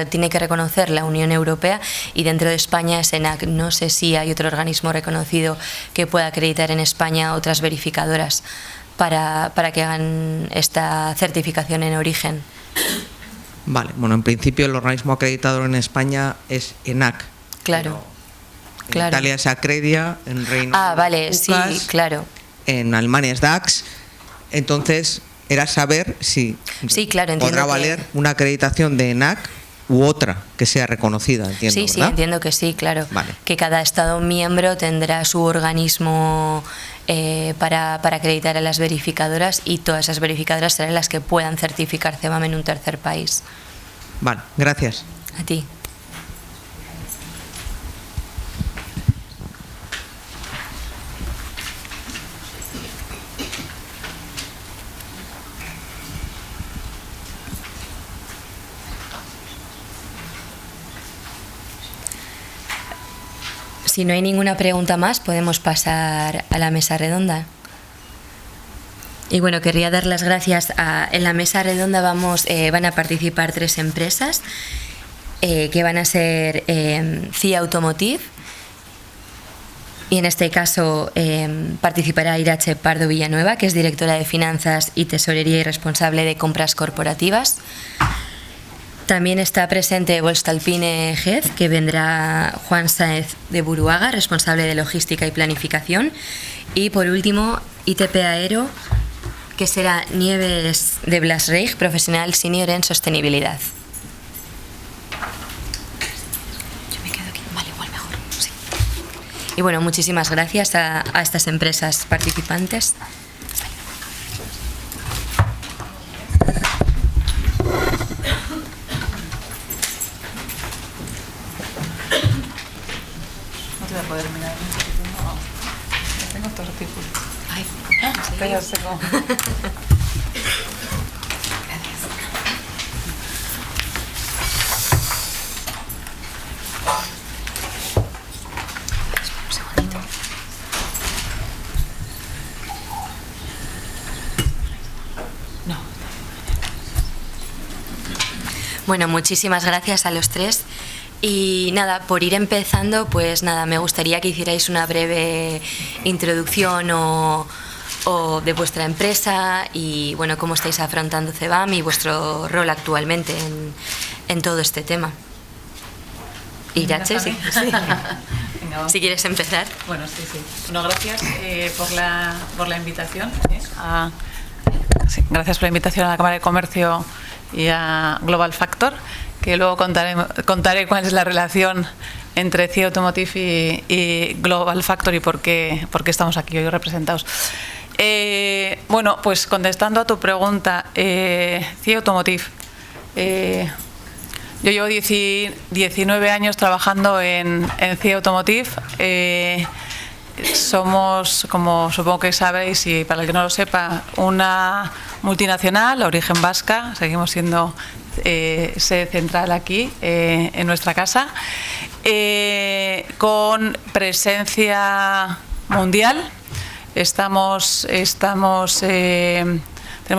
tiene que reconocer la Unión Europea y dentro de España es ENAC. No sé si hay otro organismo reconocido que pueda acreditar en España otras verificadoras para que hagan esta certificación en origen. Vale, bueno, en principio el organismo acreditador en España es ENAC. Claro. En Italia es Acredia, en Reino Unido vale, UCAS, sí, claro. En Alemania es DAX. Entonces era saber si podrá valer una acreditación de ENAC u otra que sea reconocida, entiendo, sí, ¿verdad? Sí, entiendo que sí, claro. Vale. Que cada Estado miembro tendrá su organismo para acreditar a las verificadoras y todas esas verificadoras serán las que puedan certificar CBAM en un tercer país. Vale, gracias. A ti. Si no hay ninguna pregunta más, podemos pasar a la mesa redonda. Y bueno, querría dar las gracias en la mesa redonda van a participar 3 empresas que van a ser CIA Automotive, y en este caso participará Irache Pardo Villanueva, que es directora de Finanzas y Tesorería y responsable de compras corporativas. También está presente Voestalpine GEZ, que vendrá Juan Sáez de Buruaga, responsable de logística y planificación. Y por último, ITP Aero, que será Nieves de Blasreich, profesional senior en sostenibilidad. Yo me quedo aquí, vale, igual mejor, sí. Y bueno, muchísimas gracias a estas empresas participantes. No te voy a poder mirar mucho, que tengo otros tipos. Ay, Pero tengo... Bueno, muchísimas gracias a los tres. Y nada, por ir empezando, pues nada, me gustaría que hicierais una breve introducción o de vuestra empresa y bueno, cómo estáis afrontando CEBAM y vuestro rol actualmente en todo este tema. Irache, sí. Venga, si quieres empezar. Bueno, sí. Bueno, gracias por la invitación. Gracias por la invitación a la Cámara de Comercio y a Global Factor, que luego contaré cuál es la relación entre CIE Automotive y Global Factor y por qué estamos aquí hoy representados. Bueno, pues contestando a tu pregunta, CIE Automotive. Yo llevo 19 años trabajando en CIE Automotive. Somos, como supongo que sabéis, y para el que no lo sepa, una multinacional, origen vasca. Seguimos siendo sede central aquí, en nuestra casa, con presencia mundial. Tenemos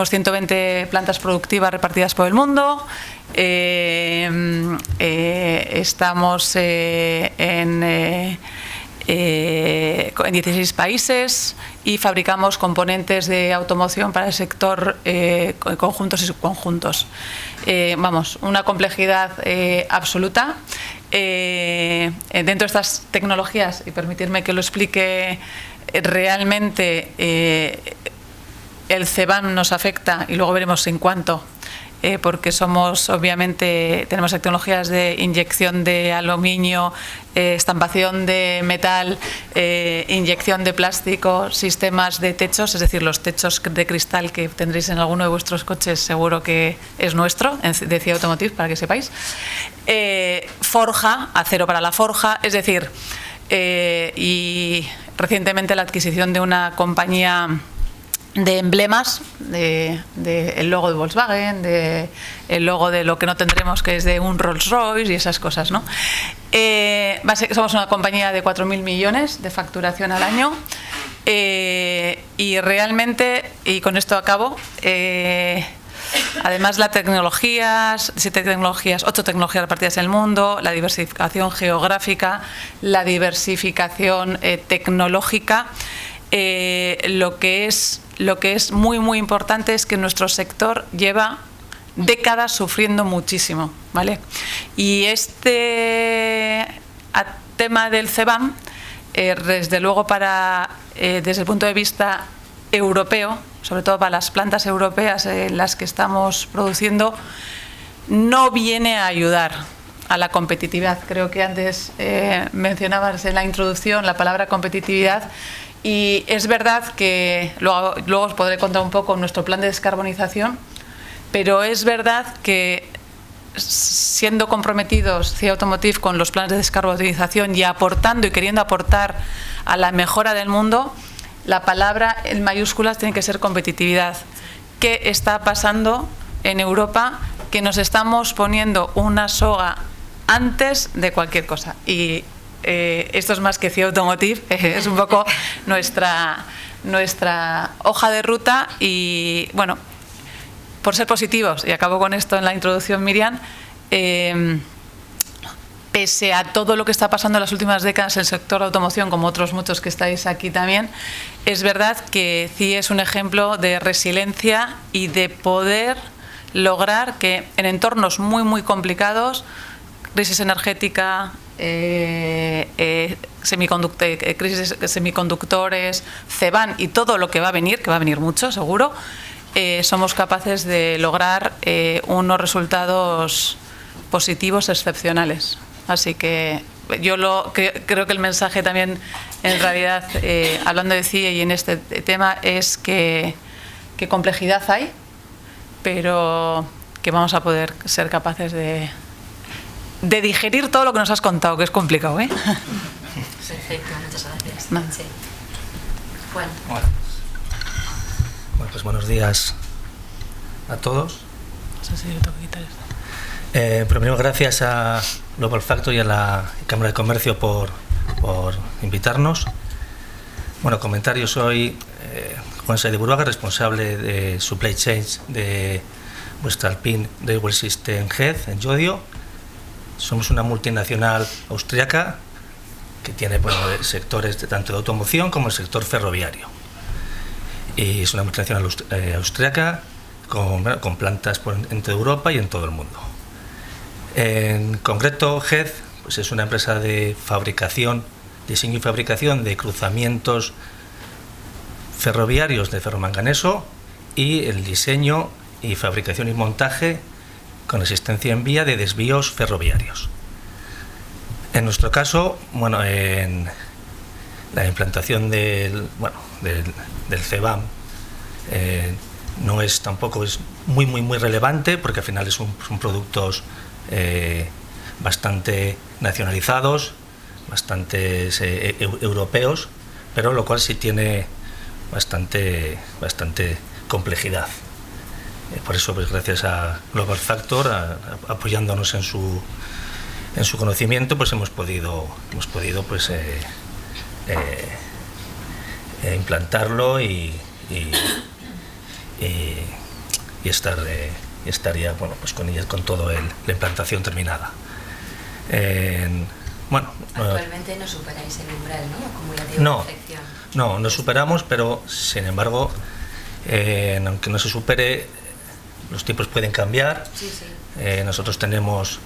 120 plantas productivas repartidas por el mundo. Estamos en 16 países y fabricamos componentes de automoción para el sector, conjuntos y subconjuntos. Vamos, una complejidad absoluta. Dentro de estas tecnologías, y permitirme que lo explique realmente, el CEBAM nos afecta y luego veremos en cuánto. Porque obviamente, tenemos tecnologías de inyección de aluminio, estampación de metal, inyección de plástico, sistemas de techos, es decir, los techos de cristal que tendréis en alguno de vuestros coches, seguro que es nuestro, de CIE Automotive, para que sepáis. Forja, acero para la forja, es decir, y recientemente la adquisición de una compañía de emblemas, el logo de Volkswagen, el logo de lo que no tendremos, que es de un Rolls Royce y esas cosas, ¿no? Somos una compañía de 4.000 millones de facturación al año, y realmente, y con esto acabo, además las tecnologías, 8 tecnologías repartidas en el mundo, la diversificación geográfica, la diversificación tecnológica. Lo que es muy muy importante es que nuestro sector lleva décadas sufriendo muchísimo, ¿vale? Y este tema del CEBAM, desde luego desde el punto de vista europeo, sobre todo para las plantas europeas en las que estamos produciendo, no viene a ayudar a la competitividad. Creo que antes mencionabas en la introducción la palabra competitividad. Y es verdad que luego os podré contar un poco nuestro plan de descarbonización, pero es verdad que siendo comprometidos CIE Automotive con los planes de descarbonización y aportando y queriendo aportar a la mejora del mundo, la palabra en mayúsculas tiene que ser competitividad. ¿Qué está pasando en Europa? Que nos estamos poniendo una soga antes de cualquier cosa. Y esto es más que CIE Automotive, es un poco nuestra hoja de ruta. Y bueno, por ser positivos, y acabo con esto en la introducción, Miriam, pese a todo lo que está pasando en las últimas décadas en el sector de automoción, como otros muchos que estáis aquí también, es verdad que CIE es un ejemplo de resiliencia y de poder lograr que en entornos muy muy complicados, crisis energética, crisis de semiconductores, CEBAM y todo lo que va a venir mucho seguro, somos capaces de lograr unos resultados positivos excepcionales. Así que creo que el mensaje también, en realidad, hablando de CIE y en este tema, es que complejidad hay, pero que vamos a poder ser capaces de digerir todo lo que nos has contado, que es complicado, ¿eh? Perfecto, muchas gracias. No. Sí. Juan. Bueno, pues buenos días a todos. Primero, gracias a Global Factor y a la Cámara de Comercio por invitarnos. Bueno, comentario, soy Juan Saez de Buruaga, responsable de Supply Chain de voestalpine Railway System Head en Llodio. Somos una multinacional austriaca que tiene sectores tanto de automoción como el sector ferroviario. Y es una multinacional austriaca con plantas en toda Europa y en todo el mundo. En concreto, HED pues es una empresa de fabricación, diseño y fabricación de cruzamientos ferroviarios de ferromanganeso y el diseño y fabricación y montaje con asistencia en vía de desvíos ferroviarios. En nuestro caso, bueno, en la implantación del CBAM no es tampoco es muy relevante, porque al final son productos bastante nacionalizados, bastante europeos, pero lo cual sí tiene bastante complejidad. Por eso, pues, gracias a Global Factor, apoyándonos en su conocimiento, pues hemos podido pues implantarlo y estar ya, bueno, pues con todo la implantación terminada. Actualmente no superáis el umbral, ¿no? Acumulativo de perfección. No superamos, pero sin embargo, aunque no se supere, los tiempos pueden cambiar. Sí, sí. Nosotros tenemos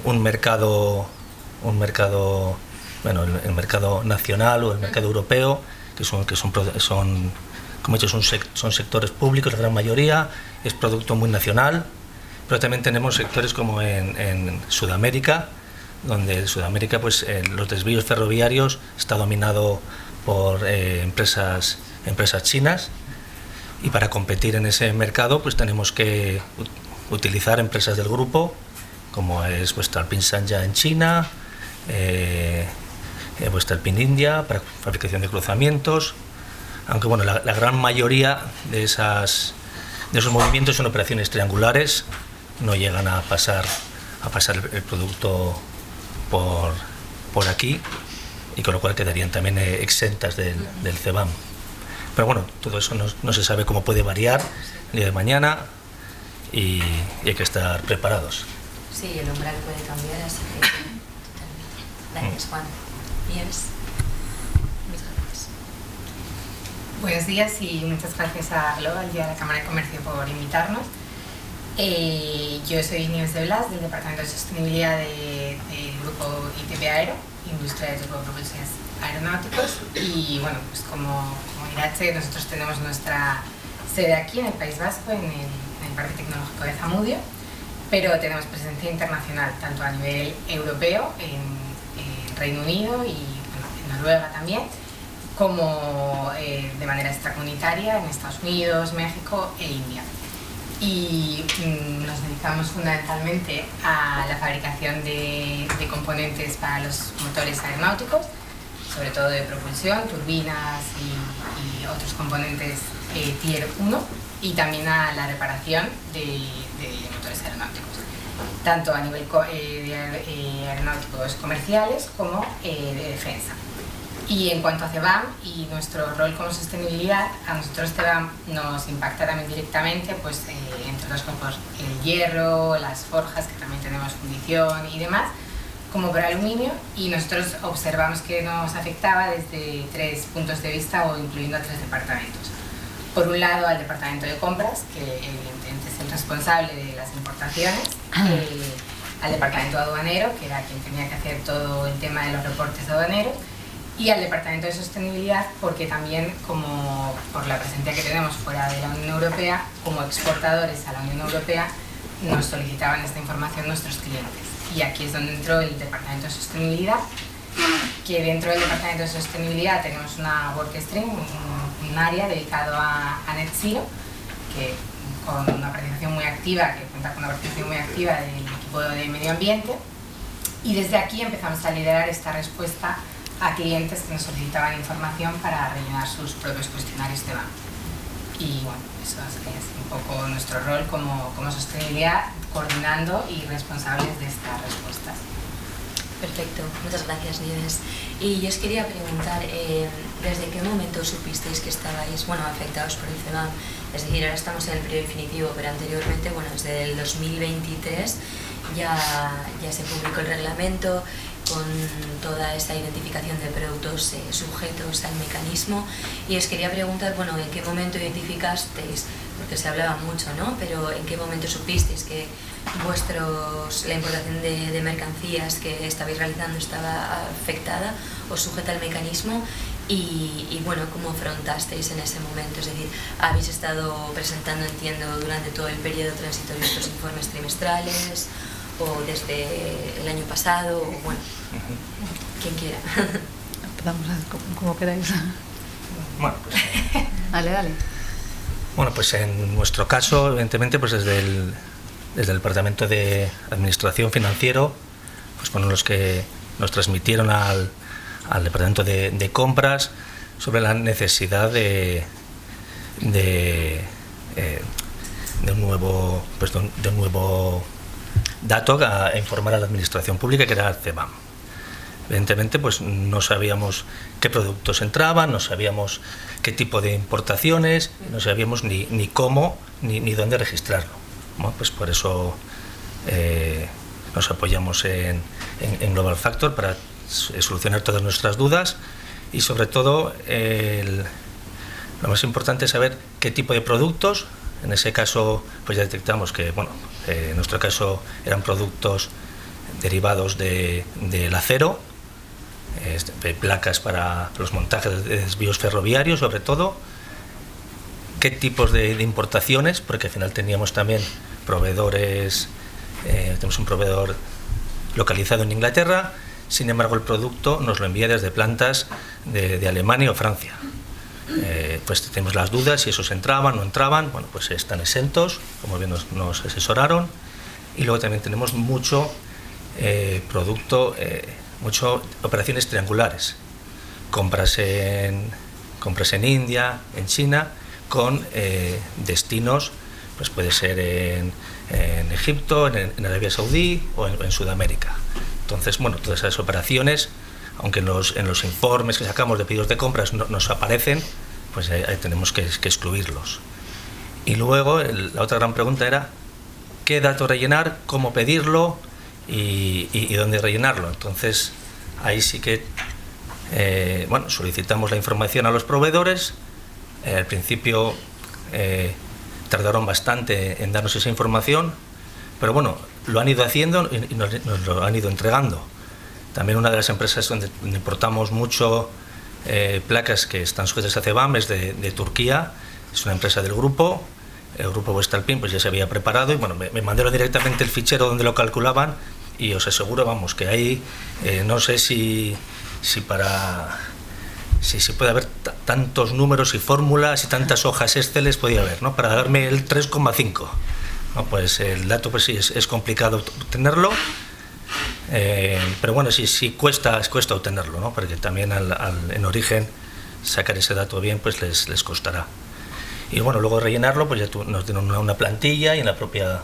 un mercado, bueno, el mercado nacional o el mercado europeo, que son como he dicho, son sectores públicos, la gran mayoría, es producto muy nacional, pero también tenemos sectores como en Sudamérica, donde en Sudamérica pues los desvíos ferroviarios está dominado por empresas chinas, y para competir en ese mercado pues tenemos que utilizar empresas del grupo, como es voestalpine Sanya en China, voestalpine India para fabricación de cruzamientos, aunque bueno, la gran mayoría de esos movimientos son operaciones triangulares, no llegan a pasar el producto por aquí, y con lo cual quedarían también exentas del CBAM. Pero bueno, todo eso no se sabe cómo puede variar el día de mañana, y hay que estar preparados. Sí, el umbral puede cambiar, así que totalmente. Gracias, Juan. Nieves. Muchas gracias. Buenos días y muchas gracias a Global y a la Cámara de Comercio por invitarnos. Yo soy Nieves de Blas, del Departamento de Sostenibilidad del Grupo ITP Aero, Industria de Turbopropulsores Aeronáuticos, y bueno, pues como Irache, nosotros tenemos nuestra sede aquí en el País Vasco, en el Parque Tecnológico de Zamudio, pero tenemos presencia internacional, tanto a nivel europeo, en Reino Unido y en Noruega también, como de manera extracomunitaria en Estados Unidos, México e India. Y nos dedicamos fundamentalmente a la fabricación de componentes para los motores aeronáuticos, sobre todo de propulsión, turbinas y otros componentes Tier 1, y también a la reparación de motores aeronáuticos, tanto a nivel de aeronáuticos comerciales como de defensa. Y en cuanto a CBAM y nuestro rol como sostenibilidad, a nosotros CBAM nos impacta también directamente, pues entre otras cosas, el hierro, las forjas, que también tenemos fundición y demás, como por aluminio, y nosotros observamos que nos afectaba desde 3 puntos de vista, o incluyendo a 3 departamentos. Por un lado, al departamento de compras, que evidentemente es el responsable de las importaciones, al departamento aduanero, que era quien tenía que hacer todo el tema de los reportes aduaneros, y al departamento de sostenibilidad, porque también, como por la presencia que tenemos fuera de la Unión Europea, como exportadores a la Unión Europea, nos solicitaban esta información nuestros clientes. Y aquí es donde entró el Departamento de Sostenibilidad, que dentro del Departamento de Sostenibilidad tenemos una workstream, un área dedicado a Net Zero, que con una participación muy activa, que cuenta con una participación muy activa del equipo de medio ambiente, y desde aquí empezamos a liderar esta respuesta a clientes que nos solicitaban información para rellenar sus propios cuestionarios de banco. Y bueno, eso es un poco nuestro rol como sostenibilidad, coordinando y responsables de estas respuestas. Perfecto, muchas gracias, Nieves. Y yo os quería preguntar, ¿desde qué momento supisteis que estabais afectados por el CBAM? Es decir, ahora estamos en el periodo definitivo, pero anteriormente, desde el 2023 ya se publicó el reglamento con toda esta identificación de productos sujetos al mecanismo, y os quería preguntar, ¿en qué momento identificasteis? Porque se hablaba mucho, ¿no? Pero ¿en qué momento supisteis que la importación de mercancías que estabais realizando estaba afectada o sujeta al mecanismo? Y ¿cómo afrontasteis en ese momento? Es decir, ¿habéis estado presentando, entiendo, durante todo el periodo transitorio estos informes trimestrales o desde el año pasado? Quien quiera. Empezamos como queráis. Bueno, pues, dale. Bueno, pues en nuestro caso, evidentemente, pues desde el Departamento de Administración Financiero, pues fueron los que nos transmitieron al Departamento de Compras sobre la necesidad de un nuevo dato a informar a la Administración Pública, que era el CBAM. Evidentemente, pues no sabíamos qué productos entraban, no sabíamos qué tipo de importaciones, no sabíamos ni cómo ni dónde registrarlo. Bueno, pues por eso nos apoyamos en Global Factor para solucionar todas nuestras dudas, y sobre todo lo más importante es saber qué tipo de productos. En ese caso pues ya detectamos que en nuestro caso eran productos derivados del acero, placas para los montajes de desvíos ferroviarios, sobre todo qué tipos de importaciones, porque al final teníamos también proveedores, tenemos un proveedor localizado en Inglaterra. Sin embargo, el producto nos lo envía desde plantas de Alemania o Francia. Pues tenemos las dudas si esos entraban o no entraban. Bueno, pues están exentos, como bien nos asesoraron. Y luego también tenemos mucho producto, mucho operaciones triangulares. Compras en India, en China, con destinos, pues puede ser en Egipto, en Arabia Saudí o en Sudamérica. Entonces, todas esas operaciones, aunque en los informes que sacamos de pedidos de compras nos aparecen, pues ahí tenemos que excluirlos. Y luego la otra gran pregunta era qué dato rellenar, cómo pedirlo y dónde rellenarlo. Entonces, ahí sí que solicitamos la información a los proveedores. Al principio tardaron bastante en darnos esa información, pero lo han ido haciendo y nos lo han ido entregando. También una de las empresas donde importamos mucho placas que están sujetas a CBAM es de Turquía. Es una empresa del grupo. El grupo Voestalpine pues ya se había preparado y me mandaron directamente el fichero donde lo calculaban, y os aseguro que ahí no sé si puede haber tantos números y fórmulas y tantas hojas Excel podía haber, ¿no? Para darme el 3,5. ¿No? Pues el dato pues sí es complicado obtenerlo, pero sí cuesta obtenerlo, ¿no? Porque también en origen sacar ese dato bien pues les costará. Y luego rellenarlo pues ya nos dieron una plantilla, y en la propia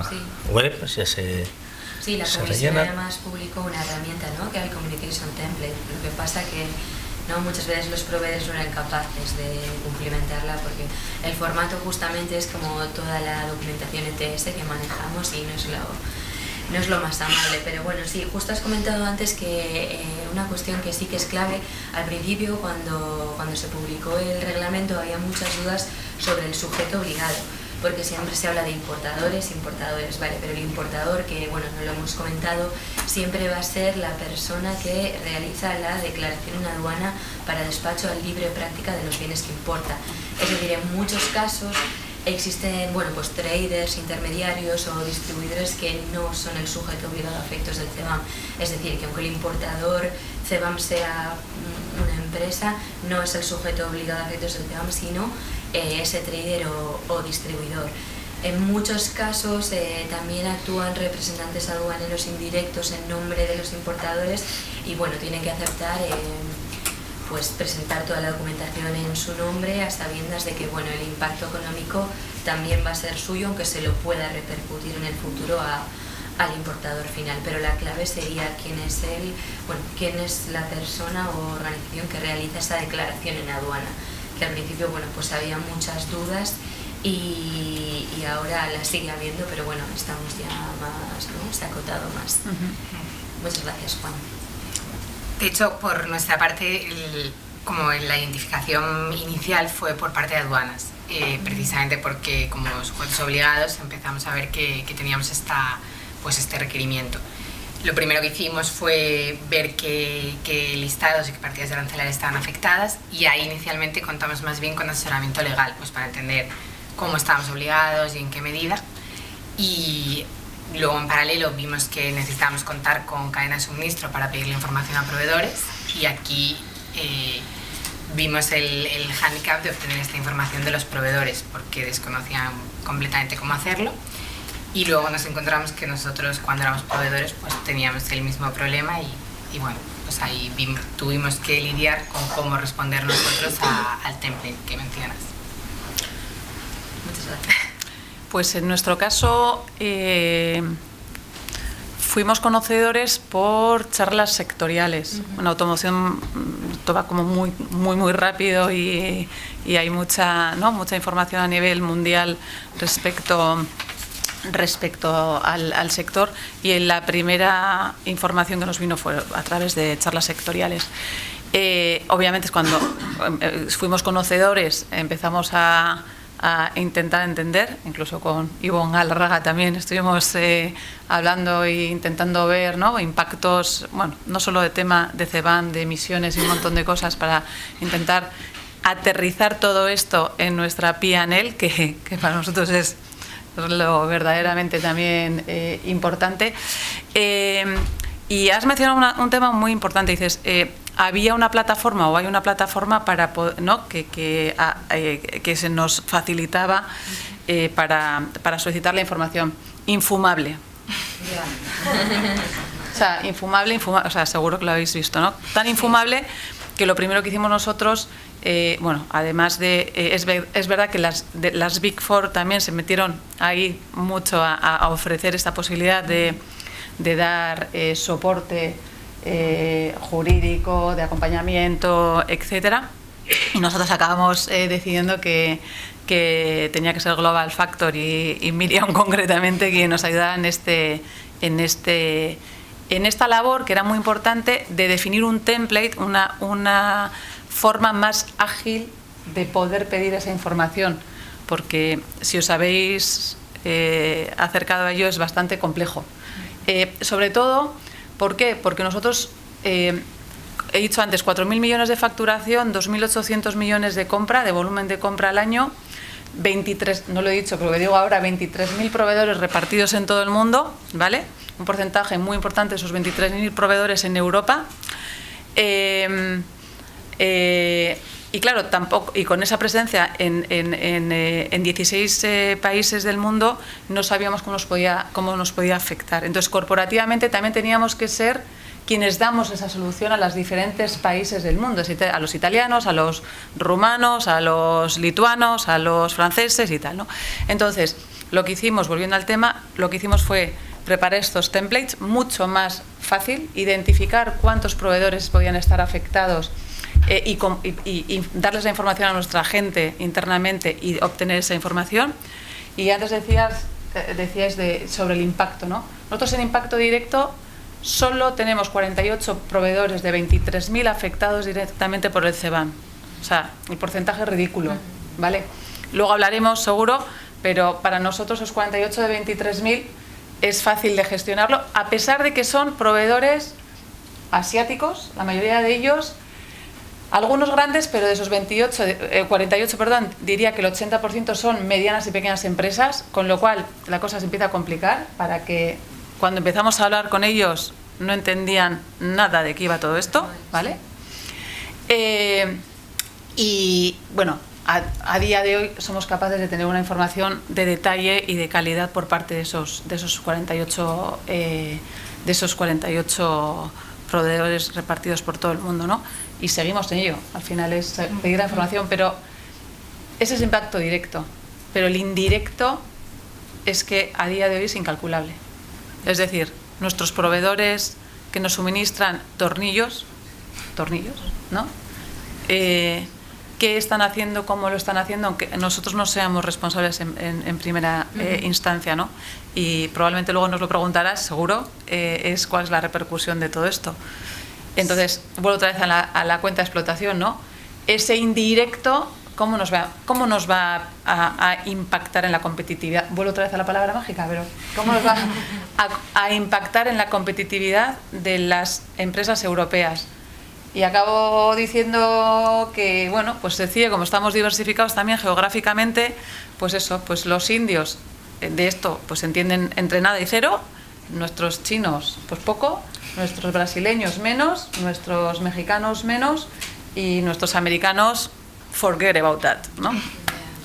sí. web pues ya se Sí, la Comisión además publicó una herramienta, ¿no?, que era el Communication Template. Lo que pasa que muchas veces los proveedores no eran capaces de cumplimentarla, porque el formato justamente es como toda la documentación ETS que manejamos y no es lo más amable. Pero sí, justo has comentado antes que una cuestión que sí que es clave. Al principio, cuando se publicó el reglamento, había muchas dudas sobre el sujeto obligado, porque siempre se habla de importadores, vale, pero el importador, que no lo hemos comentado, siempre va a ser la persona que realiza la declaración en aduana para despacho a libre práctica de los bienes que importa. Es decir, en muchos casos existen, bueno, pues traders, intermediarios o distribuidores que no son el sujeto obligado a efectos del CBAM. Es decir, que aunque el importador CBAM sea una empresa, no es el sujeto obligado a efectos del CBAM, sino ese trader o distribuidor. En muchos casos también actúan representantes aduaneros indirectos en nombre de los importadores y bueno, tienen que aceptar pues presentar toda la documentación en su nombre a sabiendas de que bueno, el impacto económico también va a ser suyo, aunque se lo pueda repercutir en el futuro al importador final. Pero la clave sería quién es la persona o organización que realiza esa declaración en aduana, que al principio bueno, pues había muchas dudas y ahora las sigue habiendo, pero bueno, estamos ya más, ¿no? Se ha acotado más. Muchas gracias, Juan. De hecho, por nuestra parte, como la identificación inicial fue por parte de aduanas, precisamente porque como sujetos obligados empezamos a ver que teníamos este requerimiento. Lo primero que hicimos fue ver qué listados y qué partidas de arancelarias estaban afectadas, y ahí inicialmente contamos más bien con asesoramiento legal, pues para entender cómo estábamos obligados y en qué medida. Y luego, en paralelo, vimos que necesitábamos contar con cadena de suministro para pedirle información a proveedores, y aquí vimos el hándicap de obtener esta información de los proveedores porque desconocían completamente cómo hacerlo. Y luego nos encontramos que nosotros, cuando éramos proveedores, pues teníamos el mismo problema y bueno, pues ahí tuvimos que lidiar con cómo responder nosotros al template que mencionas. Muchas gracias. Pues en nuestro caso fuimos conocedores por charlas sectoriales. Bueno, automoción todo va como muy rápido y hay mucha información a nivel mundial respecto al sector, y en la primera información que nos vino fue a través de charlas sectoriales. Obviamente cuando fuimos conocedores empezamos a intentar entender, incluso con Ivonne Galarraga también estuvimos hablando e intentando ver, ¿no?, impactos, bueno, no solo de tema de CBAM, de emisiones y un montón de cosas, para intentar aterrizar todo esto en nuestra P&L, que para nosotros es lo verdaderamente también importante. Y has mencionado un tema muy importante, dices, había una plataforma o hay una plataforma para poder, ¿no?, que se nos facilitaba para solicitar la información. Infumable. O sea, infumable, o sea, seguro que lo habéis visto, ¿no? Tan infumable que lo primero que hicimos nosotros, bueno, además de... es verdad que las Big Four también se metieron ahí mucho a ofrecer esta posibilidad de dar soporte jurídico, de acompañamiento, etcétera, y nosotros acabamos decidiendo que tenía que ser Global Factor y Miriam concretamente quien nos ayudara en esta labor, que era muy importante, de definir un template, una forma más ágil de poder pedir esa información, porque si os habéis acercado a ello es bastante complejo. Sobre todo, ¿por qué? Porque nosotros, he dicho antes, 4.000 millones de facturación, 2.800 millones de compra, de volumen de compra al año, 23, no lo he dicho, pero lo digo ahora, 23.000 proveedores repartidos en todo el mundo, ¿vale? Un porcentaje muy importante de esos 23.000 proveedores en Europa. Y claro, tampoco, y con esa presencia en 16 países del mundo, no sabíamos cómo nos podía afectar. Entonces, corporativamente también teníamos que ser quienes damos esa solución a los diferentes países del mundo, a los italianos, a los rumanos, a los lituanos, a los franceses y tal, ¿no? Entonces, lo que hicimos, volviendo al tema, lo que hicimos fue preparar estos templates mucho más fácil, identificar cuántos proveedores podían estar afectados y darles la información a nuestra gente internamente y obtener esa información. Y antes decíais sobre el impacto, ¿no? Nosotros en impacto directo solo tenemos 48 proveedores de 23.000 afectados directamente por el CBAM. O sea, el porcentaje es ridículo, ¿vale? Luego hablaremos seguro, pero para nosotros los 48 de 23.000 es fácil de gestionarlo, a pesar de que son proveedores asiáticos, la mayoría de ellos, Algunos grandes, pero de esos 48, diría que el 80% son medianas y pequeñas empresas, con lo cual la cosa se empieza a complicar para que cuando empezamos a hablar con ellos no entendían nada de qué iba todo esto, ¿vale? Y bueno, a día de hoy somos capaces de tener una información de detalle y de calidad por parte de esos 48 proveedores repartidos por todo el mundo, ¿no? Y seguimos en ello. Al final es pedir la información, pero ese es el impacto directo. Pero el indirecto es que a día de hoy es incalculable. Es decir, nuestros proveedores que nos suministran tornillos, ¿no? ¿Qué están haciendo, cómo lo están haciendo? Aunque nosotros no seamos responsables en primera instancia, ¿no? Y probablemente luego nos lo preguntarás, seguro, es cuál es la repercusión de todo esto. Entonces, vuelvo otra vez a la cuenta de explotación, ¿no? Ese indirecto, ¿cómo nos va a impactar en la competitividad? Vuelvo otra vez a la palabra mágica, pero ¿cómo nos va a impactar en la competitividad de las empresas europeas? Y acabo diciendo que, bueno, pues sencillo, como estamos diversificados también geográficamente, pues eso, pues los indios de esto pues entienden entre nada y cero, nuestros chinos pues poco, nuestros brasileños menos, nuestros mexicanos menos y nuestros americanos forget about that, ¿no?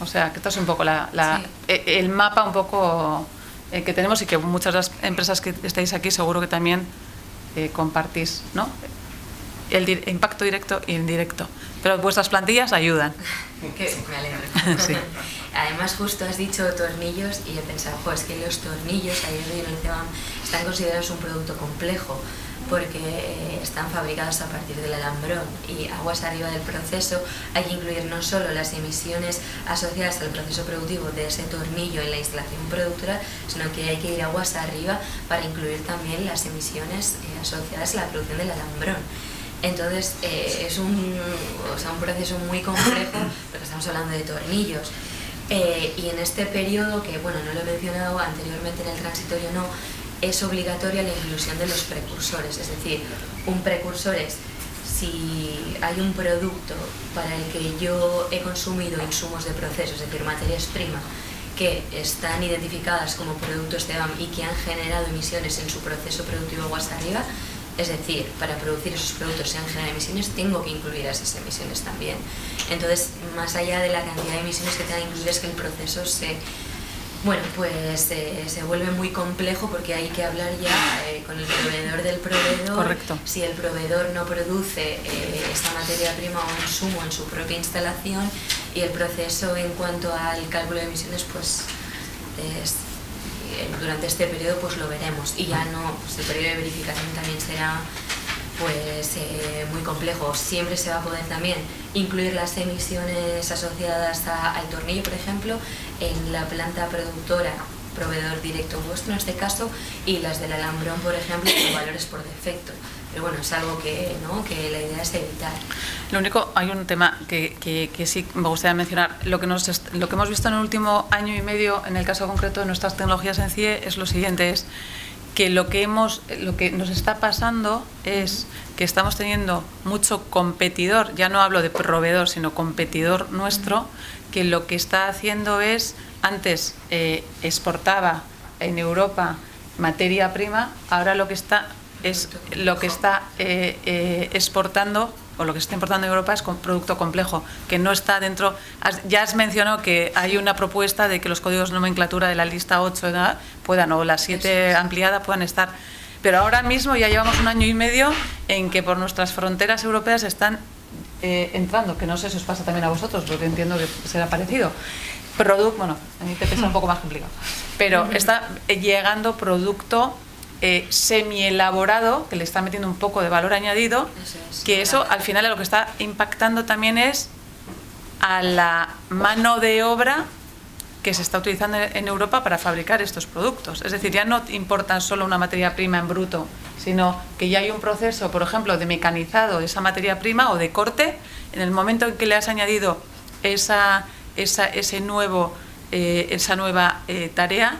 O sea, que esto es un poco el mapa un poco que tenemos y que muchas de las empresas que estáis aquí seguro que también compartís, ¿no? El impacto directo e indirecto. Pero vuestras plantillas ayudan. Me alegro. Sí. Además, justo has dicho tornillos y he pensado, es que los tornillos, ahí en el CEBAM, están considerados un producto complejo porque están fabricados a partir del alambrón y aguas arriba del proceso hay que incluir no solo las emisiones asociadas al proceso productivo de ese tornillo en la instalación productora, sino que hay que ir aguas arriba para incluir también las emisiones asociadas a la producción del alambrón. Entonces es un proceso muy complejo porque estamos hablando de tornillos. Y en este periodo, que bueno, no lo he mencionado anteriormente en el transitorio, no, es obligatoria la inclusión de los precursores. Es decir, un precursor es si hay un producto para el que yo he consumido insumos de proceso, es decir, materias primas, que están identificadas como productos CEBAM y que han generado emisiones en su proceso productivo aguas arriba. Es decir, para producir esos productos se han generado emisiones, tengo que incluir esas emisiones también. Entonces, más allá de la cantidad de emisiones que tenga que incluir, es que el proceso se vuelve muy complejo porque hay que hablar ya con el proveedor del proveedor. Correcto. Si el proveedor no produce esta materia prima o insumo en su propia instalación, y el proceso en cuanto al cálculo de emisiones, pues durante este periodo pues lo veremos, y ya no, pues el periodo de verificación también será pues muy complejo. Siempre se va a poder también incluir las emisiones asociadas al tornillo, por ejemplo, en la planta productora, proveedor directo vuestro en este caso, y las del alambrón, por ejemplo, con valores por defecto. Pero bueno, es algo que la idea es evitar. Lo único, hay un tema que sí me gustaría mencionar. Lo que hemos visto en el último año y medio, en el caso concreto de nuestras tecnologías en CIE, es lo siguiente, es que lo que nos está pasando es que estamos teniendo mucho competidor, ya no hablo de proveedor, sino competidor nuestro, que lo que está haciendo es, antes exportaba en Europa materia prima, ahora lo que está exportando, o lo que se está importando en Europa, es producto complejo, que no está dentro. Ya has mencionado que hay una propuesta de que los códigos de nomenclatura de la lista 8 puedan, o la 7 ampliada, puedan estar. Pero ahora mismo ya llevamos un año y medio en que por nuestras fronteras europeas están entrando, que no sé si os pasa también a vosotros, porque entiendo que será parecido. Bueno, a mí te pesa un poco más complicado, pero está llegando producto semi-elaborado, que le está metiendo un poco de valor añadido, que eso al final lo que está impactando también es a la mano de obra que se está utilizando en Europa para fabricar estos productos. Es decir, ya no importan solo una materia prima en bruto, sino que ya hay un proceso, por ejemplo, de mecanizado de esa materia prima o de corte. En el momento en que le has añadido esa nueva tarea,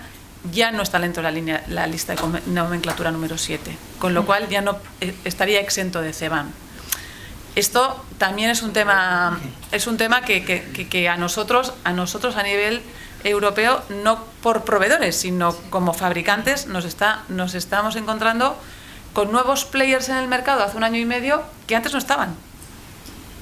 ya no está dentro de la lista de nomenclatura número 7, con lo cual ya no estaría exento de CEBAM. Esto también es un tema que a nosotros a nivel europeo, no por proveedores, sino como fabricantes, nos estamos encontrando con nuevos players en el mercado hace un año y medio que antes no estaban.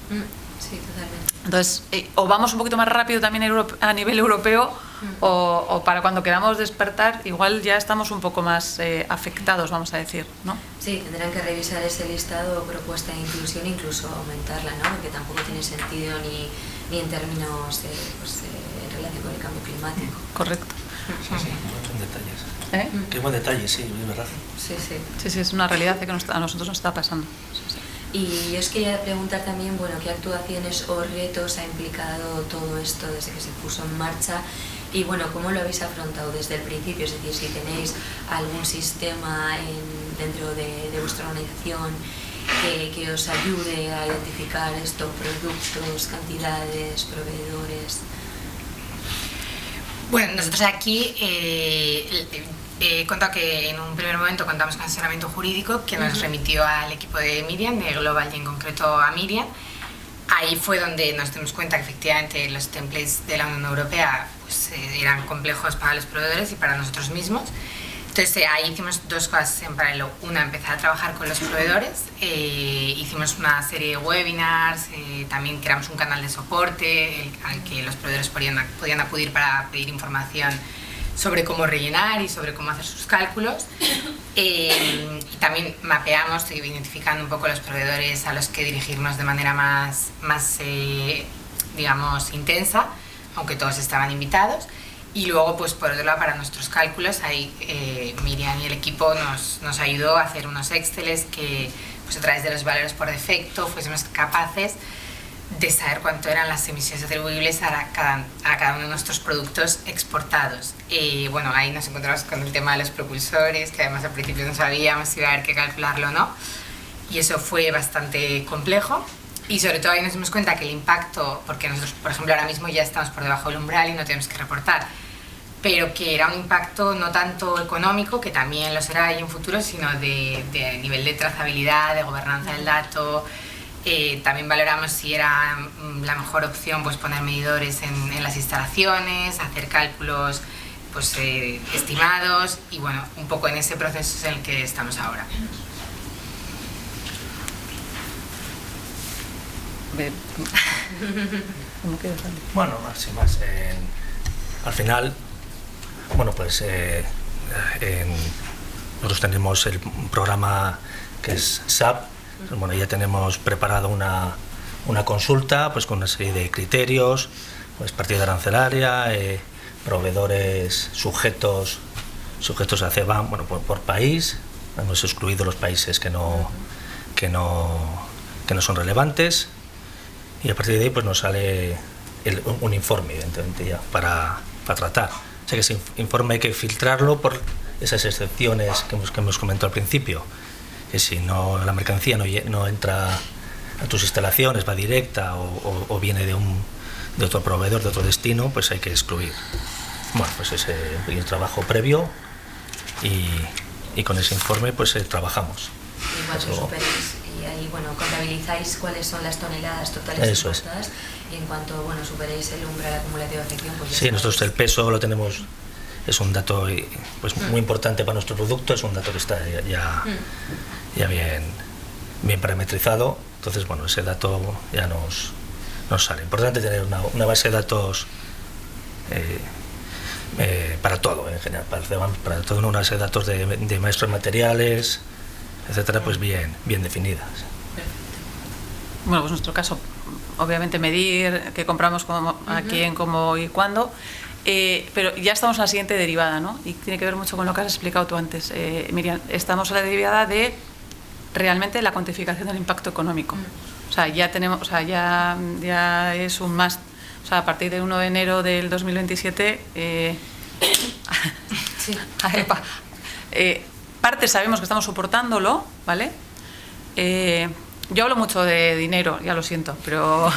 Sí, totalmente. Entonces, o vamos un poquito más rápido también a nivel europeo, o para cuando queramos despertar, igual ya estamos un poco más afectados, vamos a decir, ¿no? Sí, tendrán que revisar ese listado, propuesta de inclusión, incluso aumentarla, ¿no? Porque tampoco tiene sentido ni en términos en relación con el cambio climático. Correcto. Sí, son detalles. Qué buen detalle, sí, es verdad. Sí, es una realidad que a nosotros nos está pasando. Y yo os quería preguntar también, bueno, qué actuaciones o retos ha implicado todo esto desde que se puso en marcha y, bueno, cómo lo habéis afrontado desde el principio, es decir, si tenéis algún sistema dentro de vuestra organización que os ayude a identificar estos productos, cantidades, proveedores. Bueno, nosotros aquí he contado que en un primer momento contamos con asesoramiento jurídico que nos remitió al equipo de Miriam, de Global y en concreto a Miriam. Ahí fue donde nos dimos cuenta que efectivamente los templates de la Unión Europea pues, eran complejos para los proveedores y para nosotros mismos. Entonces ahí hicimos dos cosas en paralelo. Una, empezar a trabajar con los proveedores, hicimos una serie de webinars, también creamos un canal de soporte al que los proveedores podían acudir para pedir información sobre cómo rellenar y sobre cómo hacer sus cálculos. Y también mapeamos, identificando un poco los proveedores a los que dirigirnos de manera más digamos, intensa, aunque todos estaban invitados. Y luego, pues por otro lado, para nuestros cálculos, ahí Miriam y el equipo nos ayudó a hacer unos Exceles que, pues a través de los valores por defecto, fuésemos capaces de saber cuánto eran las emisiones atribuibles a cada uno de nuestros productos exportados. Bueno, ahí nos encontramos con el tema de los propulsores, que además al principio no sabíamos si iba a haber que calcularlo o no, y eso fue bastante complejo. Y sobre todo ahí nos dimos cuenta que el impacto, porque nosotros, por ejemplo, ahora mismo ya estamos por debajo del umbral y no tenemos que reportar, pero que era un impacto no tanto económico, que también lo será en un futuro, sino de nivel de trazabilidad, de gobernanza del dato. También valoramos si era la mejor opción pues poner medidores en las instalaciones, hacer cálculos pues, estimados, y bueno, un poco en ese proceso es en el que estamos ahora. Bueno, así más. Al final, bueno, pues nosotros tenemos el programa que es SAP. Bueno, ya tenemos preparado una consulta pues con una serie de criterios, pues partida arancelaria, proveedores sujetos a CBAM, bueno, por país. Hemos excluido los países que no son relevantes. Y a partir de ahí pues nos sale un informe, evidentemente, ya para tratar. O sea que ese informe hay que filtrarlo por esas excepciones que hemos comentado al principio, que si no la mercancía no entra a tus instalaciones, va directa o viene de otro proveedor, de otro destino, pues hay que excluir. Bueno, pues ese es el trabajo previo y con ese informe pues trabajamos. Y cuando superéis, y ahí bueno, contabilizáis cuáles son las toneladas totales exportadas, y en cuanto bueno, superéis el umbral acumulativo de afección, pues sí, nosotros el peso lo tenemos, es un dato pues muy importante para nuestro producto, es un dato que está ya bien parametrizado. Entonces bueno, ese dato ya nos sale. Importante tener una base de datos para todo en general, para todo, una base de datos de maestros materiales, etcétera, pues bien definidas. Bueno, pues en nuestro caso, obviamente medir qué compramos, a quién, cómo y cuándo, pero ya estamos en la siguiente derivada, ¿no? Y tiene que ver mucho con lo que has explicado tú antes, Miriam. Estamos en la derivada de realmente la cuantificación del impacto económico. O sea, ya tenemos, o sea, ya es un must. O sea, a partir del 1 de enero del 2027, sí. parte sabemos que estamos soportándolo, ¿vale? Yo hablo mucho de dinero, ya lo siento, pero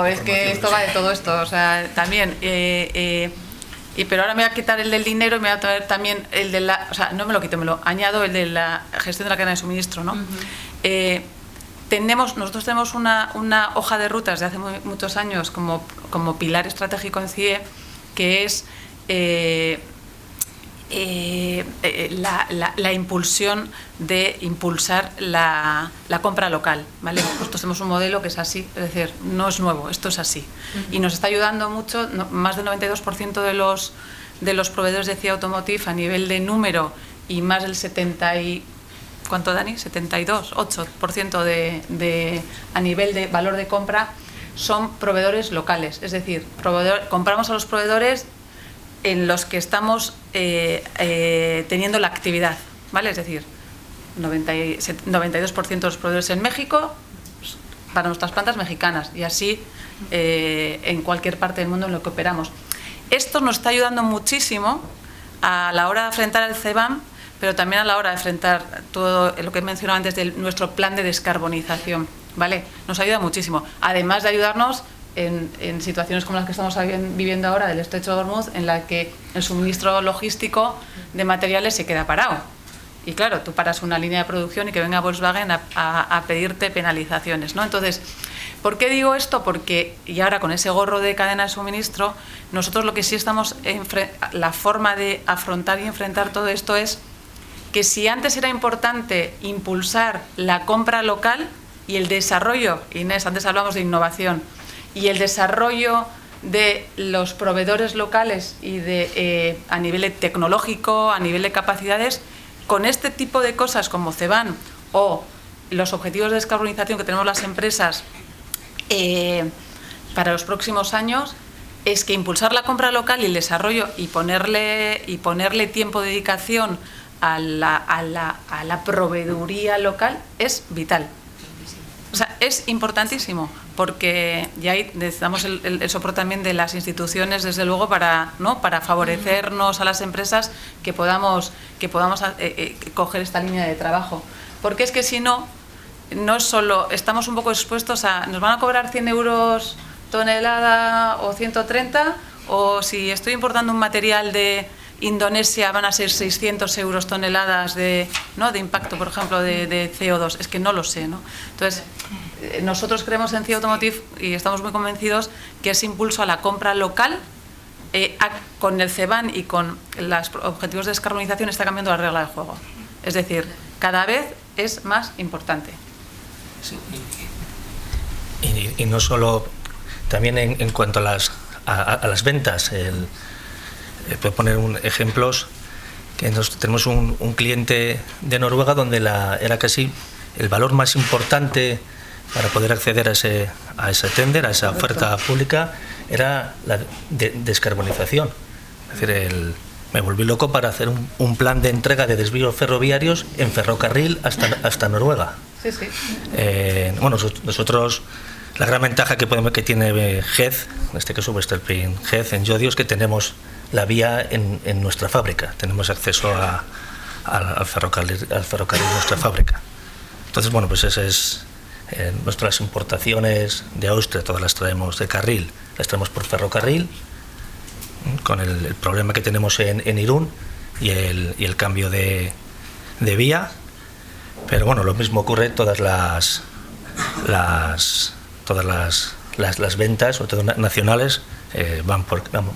es que esto va de todo esto, o sea, también. Pero ahora me voy a quitar el del dinero y me voy a traer también el de la, o sea, no me lo quito, me lo añado, el de la gestión de la cadena de suministro, ¿no? nosotros tenemos una hoja de rutas de hace muchos años como pilar estratégico en CIE, que es la impulsión de impulsar la compra local, ¿vale? Nosotros tenemos un modelo que es así, es decir, no es nuevo, esto es así. Y nos está ayudando mucho, más del 92% de los proveedores de CIE Automotive a nivel de número y más del ¿cuánto, Dani? 8% a nivel de valor de compra son proveedores locales, es decir, compramos a los proveedores en los que estamos teniendo la actividad, ¿vale? Es decir, 92% de los proveedores en México para nuestras plantas mexicanas y así en cualquier parte del mundo en lo que operamos. Esto nos está ayudando muchísimo a la hora de enfrentar el CBAM, pero también a la hora de enfrentar todo lo que he mencionado antes de nuestro plan de descarbonización, ¿vale? Nos ayuda muchísimo, además de ayudarnos en situaciones como las que estamos viviendo ahora del Estrecho de Hormuz, en la que el suministro logístico de materiales se queda parado. Y claro, tú paras una línea de producción y que venga Volkswagen a pedirte penalizaciones, ¿no? Entonces, ¿por qué digo esto? Porque, y ahora con ese gorro de cadena de suministro, nosotros lo que sí estamos, la forma de afrontar y enfrentar todo esto es que si antes era importante impulsar la compra local y el desarrollo, Inés, antes hablamos de innovación, y el desarrollo de los proveedores locales y a nivel tecnológico, a nivel de capacidades, con este tipo de cosas como CBAM o los objetivos de descarbonización que tenemos las empresas para los próximos años, es que impulsar la compra local y el desarrollo y ponerle tiempo de dedicación a la proveeduría local es vital. O sea, es importantísimo, porque ya ahí necesitamos el soporte también de las instituciones, desde luego, para favorecernos a las empresas que podamos coger esta línea de trabajo. Porque es que si no es solo, estamos un poco expuestos a, nos van a cobrar 100 euros tonelada o 130, o si estoy importando un material de Indonesia van a ser 600 euros toneladas de impacto, por ejemplo, de CO2. Es que no lo sé, ¿no? Entonces, nosotros creemos en CIE Automotive y estamos muy convencidos que ese impulso a la compra local, con el CBAM y con los objetivos de descarbonización, está cambiando la regla del juego. Es decir, cada vez es más importante. Sí. Y no solo, también en cuanto a las ventas, puedo poner ejemplos que tenemos un cliente de Noruega donde era casi el valor más importante para poder acceder a ese tender, a esa oferta pública, era la descarbonización. Es decir, me volví loco para hacer un plan de entrega de desvíos ferroviarios en ferrocarril hasta Noruega. Sí, sí. Bueno, nosotros, la gran ventaja que tiene GEZ, en este caso Voestalpine GEZ en Llodio, es que tenemos la vía en nuestra fábrica, tenemos acceso al ferrocarril de nuestra fábrica. Entonces, bueno, pues ese es nuestras importaciones de Austria, todas las traemos de carril, las traemos por ferrocarril, con el problema que tenemos en Irún y el cambio de vía. Pero bueno, lo mismo ocurre todas las ventas, sobre todo nacionales,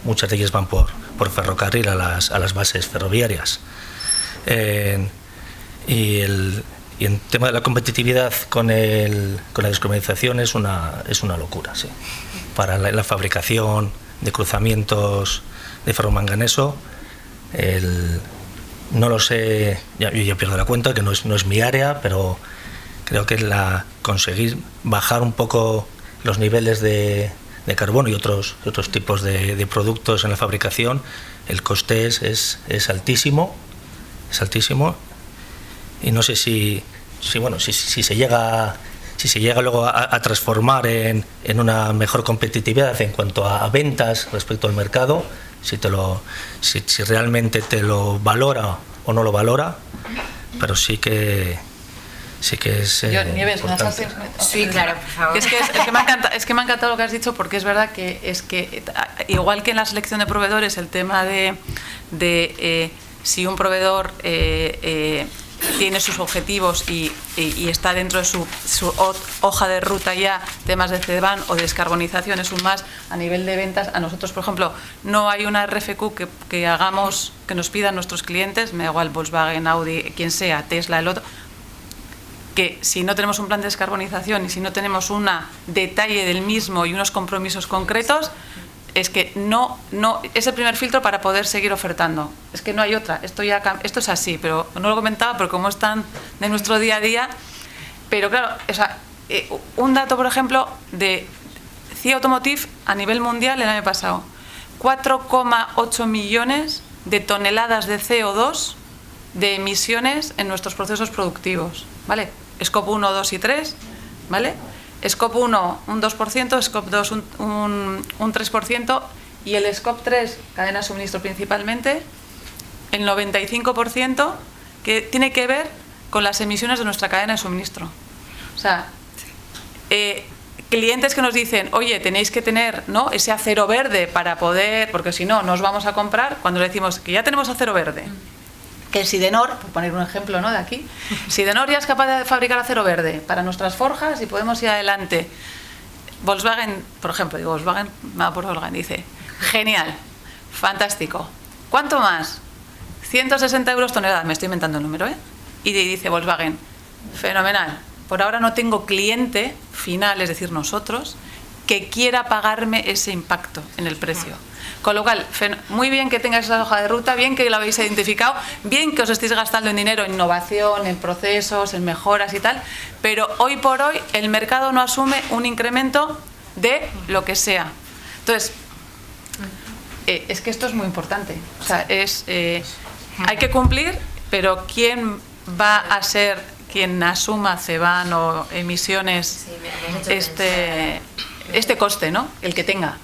muchas de ellas van por ferrocarril a las bases ferroviarias. Y en tema de la competitividad con la descarbonización es una locura, sí. Para la fabricación de cruzamientos de ferromanganeso, no lo sé, yo ya pierdo la cuenta, que no es mi área, pero creo que conseguir bajar un poco los niveles de carbono y otros tipos de productos en la fabricación, el coste es altísimo, y no sé si se llega luego a transformar en una mejor competitividad en cuanto a ventas respecto al mercado, si realmente te lo valora o no lo valora, pero sí que es Nieves, sí, claro, por favor. Es que me ha encantado lo que has dicho, porque es verdad que igual que en la selección de proveedores, el tema de si un proveedor tiene sus objetivos y está dentro de su hoja de ruta ya, temas de CBAM o descarbonización, es un más a nivel de ventas. A nosotros, por ejemplo, no hay una RFQ que hagamos, que nos pidan nuestros clientes, me da igual Volkswagen, Audi, quien sea, Tesla, el otro, que si no tenemos un plan de descarbonización y si no tenemos un detalle del mismo y unos compromisos concretos, es que no es el primer filtro para poder seguir ofertando. Es que no hay otra. Esto es así, pero no lo comentaba porque como están de nuestro día a día. Pero claro, o sea, un dato, por ejemplo, de CIA Automotive a nivel mundial el año pasado: 4,8 millones de toneladas de CO2 de emisiones en nuestros procesos productivos, ¿vale? Scope 1, 2 y 3, ¿vale? Scope 1 un 2%, Scope 2 un 3%, y el Scope 3, cadena de suministro principalmente, el 95% que tiene que ver con las emisiones de nuestra cadena de suministro. O sea, clientes que nos dicen, oye, tenéis que tener, ¿no?, ese acero verde para poder, porque si no, no os vamos a comprar, cuando le decimos que ya tenemos acero verde. Que Sidenor, por poner un ejemplo, ¿no?, de aquí, Sidenor ya es capaz de fabricar acero verde para nuestras forjas y podemos ir adelante. Volkswagen, por ejemplo, digo Volkswagen, por Volkswagen, dice, genial, fantástico. ¿Cuánto más? 160 euros tonelada, me estoy inventando el número, ¿eh? Y dice Volkswagen, fenomenal. Por ahora no tengo cliente final, es decir, nosotros, que quiera pagarme ese impacto en el precio. Con lo cual, muy bien que tengáis esa hoja de ruta, bien que lo habéis identificado, bien que os estéis gastando en dinero en innovación, en procesos, en mejoras y tal, pero hoy por hoy el mercado no asume un incremento de lo que sea. Entonces, es que esto es muy importante. O sea, hay que cumplir, pero ¿quién va a ser quien asuma CBAM o emisiones este coste, ¿no?, el que tenga?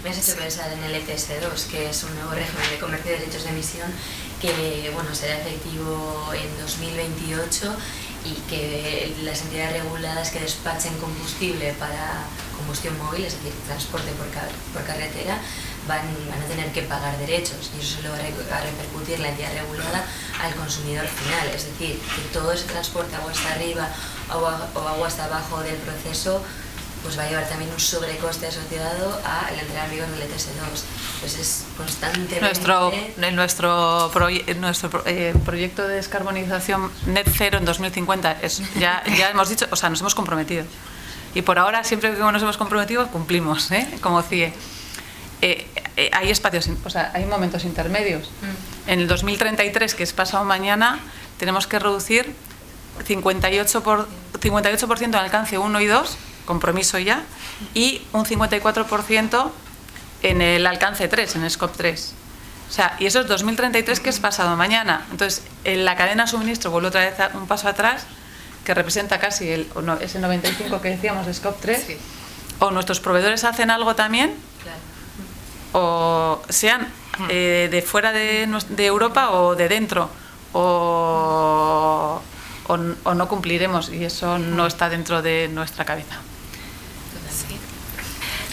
Me has hecho pensar en el ETS2, que es un nuevo régimen de comercio de derechos de emisión que, bueno, será efectivo en 2028 y que las entidades reguladas que despachen combustible para combustión móvil, es decir, transporte por carretera, van a tener que pagar derechos, y eso se lo va a repercutir la entidad regulada al consumidor final. Es decir, que todo ese transporte agua hasta arriba o agua hasta abajo del proceso pues va a llevar también un sobrecoste asociado a la entrada en vigor del ETS2. Pues es constantemente... Nuestro proyecto de descarbonización net cero en 2050 ya hemos dicho, o sea, nos hemos comprometido. Y por ahora, siempre que nos hemos comprometido, cumplimos, como CIE. Hay espacios, o sea, hay momentos intermedios. En el 2033, que es pasado mañana, tenemos que reducir 58% en alcance 1 y 2, compromiso ya, y un 54% en el alcance 3, en el Scope 3. O sea, y eso es 2033, que es pasado mañana. Entonces, en la cadena de suministro vuelve otra vez un paso atrás, que representa casi ese 95 que decíamos de Scope 3. Sí. O nuestros proveedores hacen algo también, claro, o sean de fuera de Europa o de dentro, o no cumpliremos, y eso no está dentro de nuestra cabeza. Sí.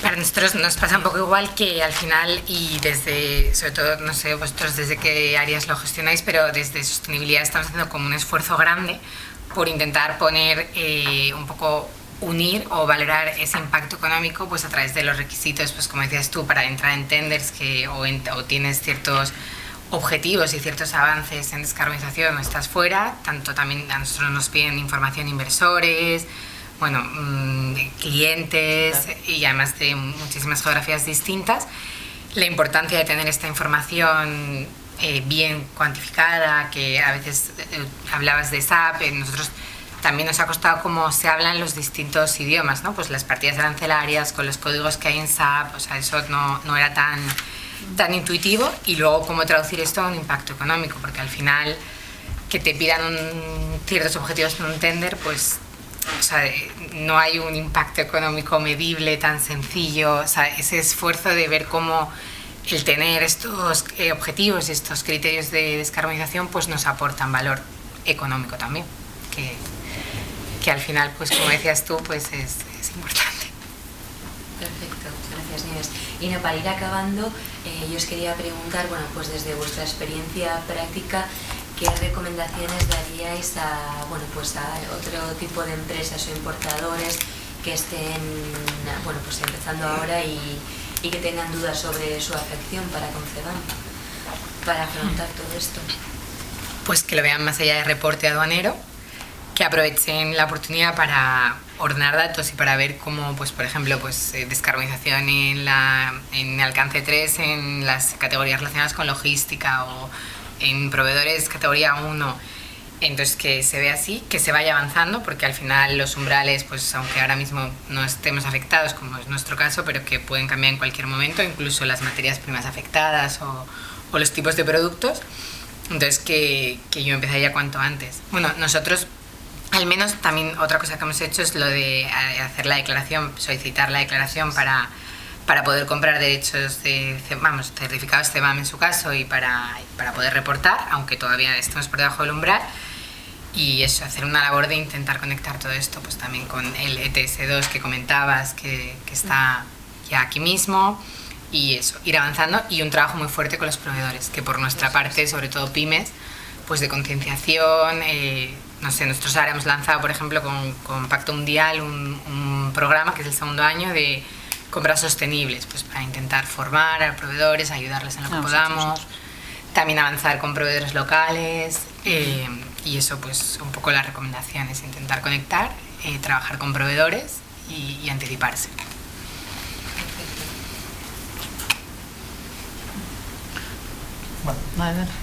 Para nosotros nos pasa un poco igual, que al final, y desde, sobre todo, no sé vosotros desde qué áreas lo gestionáis, pero desde sostenibilidad estamos haciendo como un esfuerzo grande por intentar poner un poco, unir o valorar ese impacto económico, pues a través de los requisitos, pues como decías tú, para entrar en tenders o tienes ciertos objetivos y ciertos avances en descarbonización o estás fuera. Tanto también a nosotros nos piden información inversores, bueno, clientes, y además de muchísimas geografías distintas. La importancia de tener esta información bien cuantificada, que a veces hablabas de SAP, nosotros también nos ha costado cómo se habla en los distintos idiomas, ¿no? Pues las partidas arancelarias con los códigos que hay en SAP, o sea, eso no era tan intuitivo, y luego cómo traducir esto a un impacto económico, porque al final que te pidan ciertos objetivos en un tender, pues, o sea, no hay un impacto económico medible tan sencillo. O sea, ese esfuerzo de ver cómo el tener estos objetivos y estos criterios de descarbonización pues nos aportan valor económico también, que al final, pues como decías tú, pues es importante. Perfecto, gracias Nieves. Y no, para ir acabando, yo os quería preguntar, bueno, pues desde vuestra experiencia práctica, ¿qué recomendaciones daríais a, bueno, pues a otro tipo de empresas o importadores que estén, bueno, pues empezando ahora y que tengan dudas sobre su afección para con CEBAM, para afrontar todo esto? Pues que lo vean más allá de reporte aduanero, que aprovechen la oportunidad para ordenar datos y para ver cómo, pues por ejemplo, pues descarbonización en alcance 3 en las categorías relacionadas con logística o en proveedores categoría 1. Entonces que se ve así, que se vaya avanzando, porque al final los umbrales, pues aunque ahora mismo no estemos afectados, como es nuestro caso, pero que pueden cambiar en cualquier momento, incluso las materias primas afectadas o los tipos de productos. Entonces que yo empezaría cuanto antes. Bueno, nosotros, al menos también otra cosa que hemos hecho es lo de hacer la declaración, solicitar la declaración para poder comprar derechos de, vamos, certificados CEBAM en su caso y para poder reportar, aunque todavía estamos por debajo del umbral. Y eso, hacer una labor de intentar conectar todo esto, pues también con el ETS2 que comentabas, que está ya aquí mismo, y eso, ir avanzando, y un trabajo muy fuerte con los proveedores, que por nuestra parte, sobre todo pymes, pues de concienciación, no sé, nosotros ahora hemos lanzado, por ejemplo, con Pacto Mundial un programa que es el segundo año de compras sostenibles, pues para intentar formar a proveedores, ayudarles en lo que podamos, también avanzar con proveedores locales, y eso, pues un poco las recomendaciones, intentar conectar, trabajar con proveedores y anticiparse.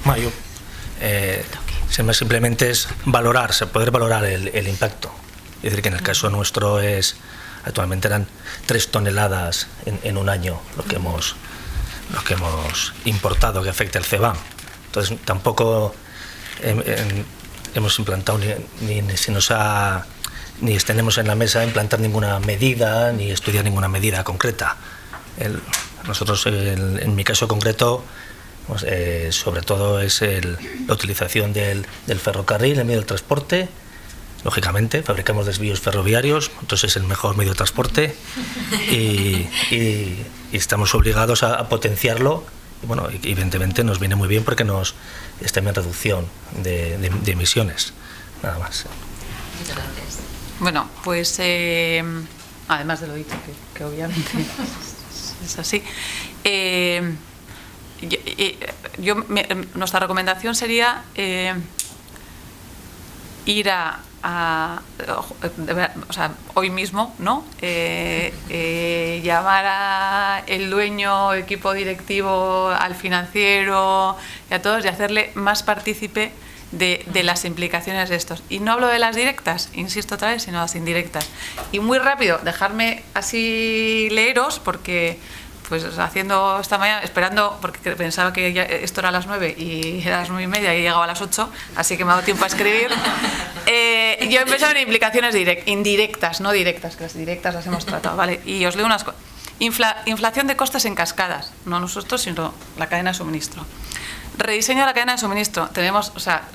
Bueno, yo simplemente es poder valorar el impacto. Es decir, que en el caso nuestro actualmente eran 3 toneladas en un año lo que hemos importado que afecta el CEBAM. Entonces tampoco hemos implantado ni tenemos en la mesa implantar ninguna medida ni estudiar ninguna medida concreta. Nosotros, en mi caso concreto, pues, sobre todo es la utilización del ferrocarril en medio del transporte. Lógicamente, fabricamos desvíos ferroviarios, entonces es el mejor medio de transporte y estamos obligados a potenciarlo. Y bueno, evidentemente nos viene muy bien porque nos está en reducción de emisiones, nada más. Muchas gracias. Bueno, pues además de lo dicho, que obviamente es así, nuestra recomendación sería ir o sea, hoy mismo, ¿no? Llamar al dueño, equipo directivo, al financiero y a todos y hacerle más partícipe de las implicaciones de estos. Y no hablo de las directas, insisto otra vez, sino las indirectas. Y muy rápido, dejarme así leeros, porque pues haciendo esta mañana, esperando, porque pensaba que ya esto era a las 9 y era a las 9:30 y he llegado a las 8, así que me ha dado tiempo a escribir. Yo he pensado en implicaciones indirectas, no directas, que las directas las hemos tratado, ¿vale? Y os leo unas cosas. Inflación de costes en cascadas, no nosotros, sino la cadena de suministro. Rediseño de la cadena de suministro.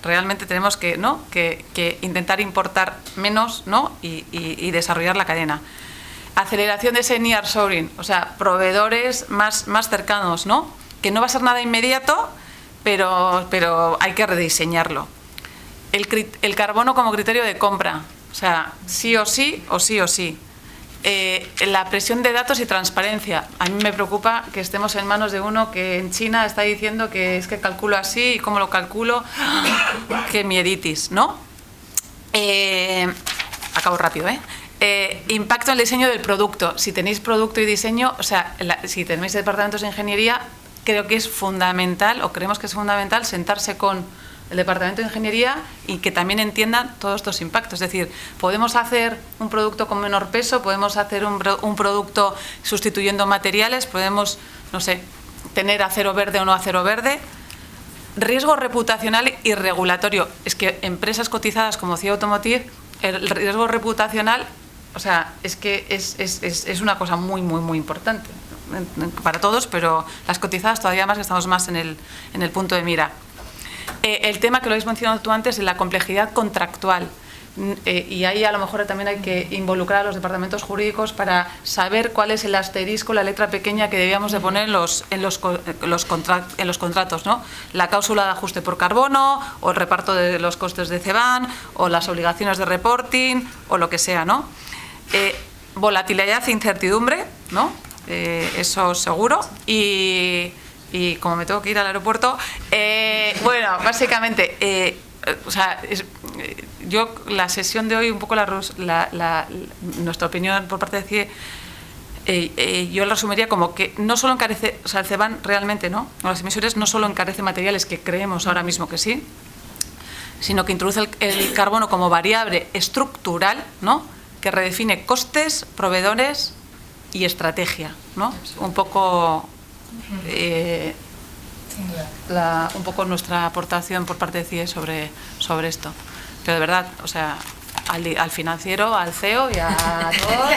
Realmente tenemos que, ¿no?, que intentar importar menos, ¿no?, y desarrollar la cadena. Aceleración de ese nearshoring, o sea, proveedores más cercanos, ¿no? Que no va a ser nada inmediato, pero hay que rediseñarlo. El carbono como criterio de compra, o sea, sí o sí o sí o sí. La presión de datos y transparencia. A mí me preocupa que estemos en manos de uno que en China está diciendo que es que calculo así y cómo lo calculo, que mieditis, ¿no? Acabo rápido, impacto en el diseño del producto. Si tenéis producto y diseño, o sea, si tenéis departamentos de ingeniería, creo que es fundamental, o creemos que es fundamental, sentarse con el departamento de ingeniería y que también entiendan todos estos impactos. Es decir, podemos hacer un producto con menor peso, podemos hacer un producto sustituyendo materiales, podemos, no sé, tener acero verde o no acero verde. Riesgo reputacional y regulatorio. Es que empresas cotizadas como CIA Automotive, el riesgo reputacional, o sea, es que es una cosa muy, muy, muy importante para todos, pero las cotizadas todavía más, que estamos más en el punto de mira. El tema que lo habéis mencionado tú antes, de la complejidad contractual. y ahí a lo mejor también hay que involucrar a los departamentos jurídicos para saber cuál es el asterisco, la letra pequeña que debíamos de poner en los contratos, ¿no? La cláusula de ajuste por carbono, o el reparto de los costes de CBAM, o las obligaciones de reporting, o lo que sea, ¿no? Volatilidad e incertidumbre, ¿no? Eso seguro. Y como me tengo que ir al aeropuerto, bueno, básicamente, o sea, yo la sesión de hoy, un poco nuestra opinión por parte de CIE, yo la resumiría como que no solo encarece, o sea, el CBAM realmente, ¿no? Las emisiones no solo encarece materiales, que creemos ahora mismo que sí, sino que introduce el carbono como variable estructural, ¿no? Que redefine costes, proveedores y estrategia, ¿no? Un poco un poco nuestra aportación por parte de CIE sobre esto. Pero de verdad, o sea, al financiero, al CEO y a todos,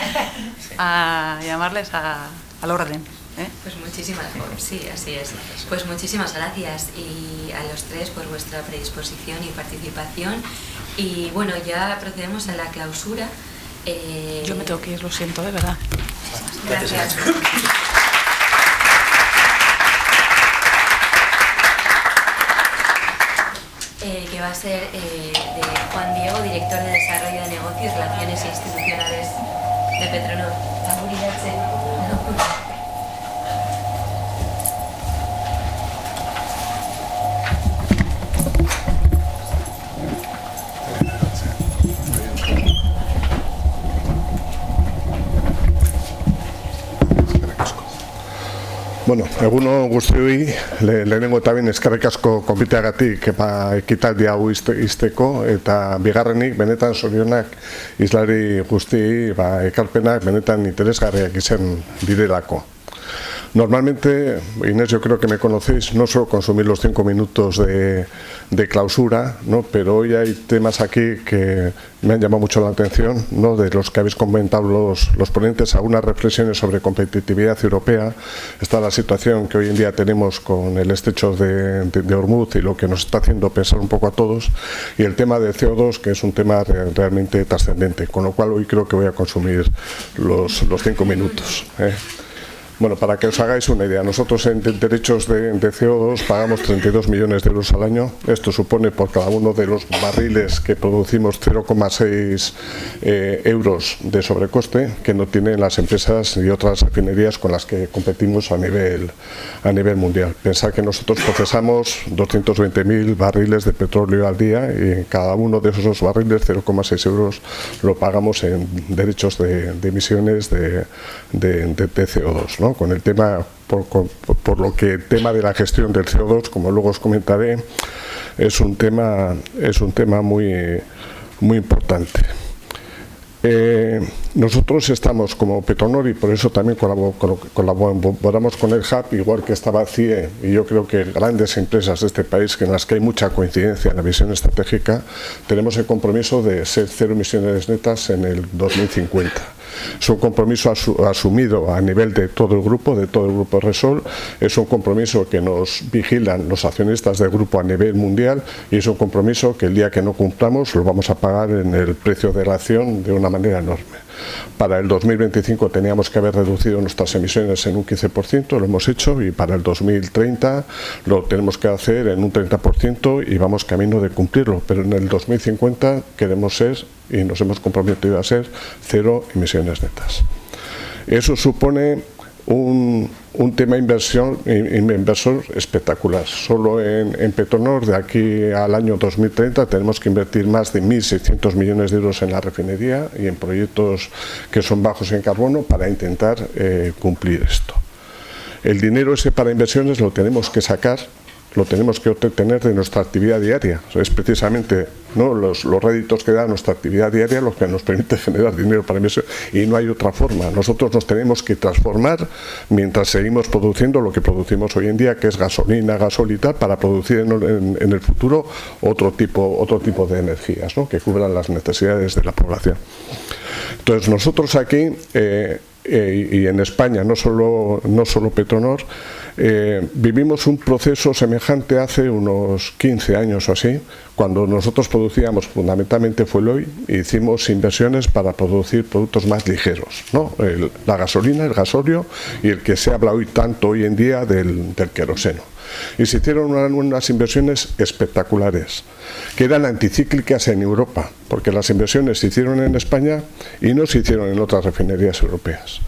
a llamarles al orden. Pues muchísimas gracias. Sí, así es. Pues muchísimas gracias y a los tres por vuestra predisposición y participación. Y bueno, ya procedemos a la clausura. Yo me tengo que ir, lo siento, de verdad. Gracias. Que va a ser de Juan Diego, director de Desarrollo de Negocios, Relaciones Institucionales de Petronor. Bueno, egunon guztioi, lehenengo eta behin eskerrik asko konbiteagatik ekitaldi hau izteko, eta bigarrenik benetan zorionak islari guztiei ekarpenak benetan interesgarriak izan direlako. Normalmente, Inés, yo creo que me conocéis, no suelo consumir los 5 minutos de clausura, ¿no? Pero hoy hay temas aquí que me han llamado mucho la atención, ¿no? De los que habéis comentado los ponentes, algunas reflexiones sobre competitividad europea. Está la situación que hoy en día tenemos con el estrecho de Hormuz y lo que nos está haciendo pensar un poco a todos, y el tema de CO2, que es un tema realmente trascendente, con lo cual hoy creo que voy a consumir los 5 minutos. Bueno, para que os hagáis una idea, nosotros en derechos de CO2 pagamos 32 millones de euros al año. Esto supone por cada uno de los barriles que producimos 0,6 euros de sobrecoste, que no tienen las empresas y otras refinerías con las que competimos a nivel mundial. Pensad que nosotros procesamos 220.000 barriles de petróleo al día, y en cada uno de esos barriles 0,6 euros lo pagamos en derechos de emisiones de CO2, ¿no? Con el tema, por lo que el tema de la gestión del CO2, como luego os comentaré, es un tema muy importante. Nosotros estamos como Petronor, y por eso también colaboramos con el Hub, igual que estaba CIE, y yo creo que grandes empresas de este país, en las que hay mucha coincidencia en la visión estratégica, tenemos el compromiso de ser cero emisiones netas en el 2050. Es un compromiso asumido a nivel de todo el grupo Repsol, es un compromiso que nos vigilan los accionistas del grupo a nivel mundial, y es un compromiso que el día que no cumplamos lo vamos a pagar en el precio de la acción de una manera enorme. Para el 2025 teníamos que haber reducido nuestras emisiones en un 15%, lo hemos hecho, y para el 2030 lo tenemos que hacer en un 30% y vamos camino de cumplirlo, pero en el 2050 queremos ser, y nos hemos comprometido a ser, cero emisiones netas. Eso supone un tema inversor espectacular. Solo en Petronor, de aquí al año 2030, tenemos que invertir más de 1.600 millones de euros en la refinería y en proyectos que son bajos en carbono para intentar cumplir esto. El dinero ese para inversiones lo tenemos que sacar, lo tenemos que obtener de nuestra actividad diaria. Es precisamente, ¿no?, los réditos que da nuestra actividad diaria los que nos permite generar dinero para inversión, y no hay otra forma. Nosotros nos tenemos que transformar mientras seguimos produciendo lo que producimos hoy en día, que es gasolina, gasólita, para producir en el futuro otro tipo de energías, ¿no?, que cubran las necesidades de la población. Entonces nosotros aquí y en España, no solo Petronor, vivimos un proceso semejante hace unos 15 años o así, cuando nosotros producíamos fundamentalmente fuel oil e hicimos inversiones para producir productos más ligeros, ¿no? La gasolina, el gasóleo y el que se habla hoy tanto hoy en día del queroseno. Y se hicieron unas inversiones espectaculares, que eran anticíclicas en Europa, porque las inversiones se hicieron en España y no se hicieron en otras refinerías europeas.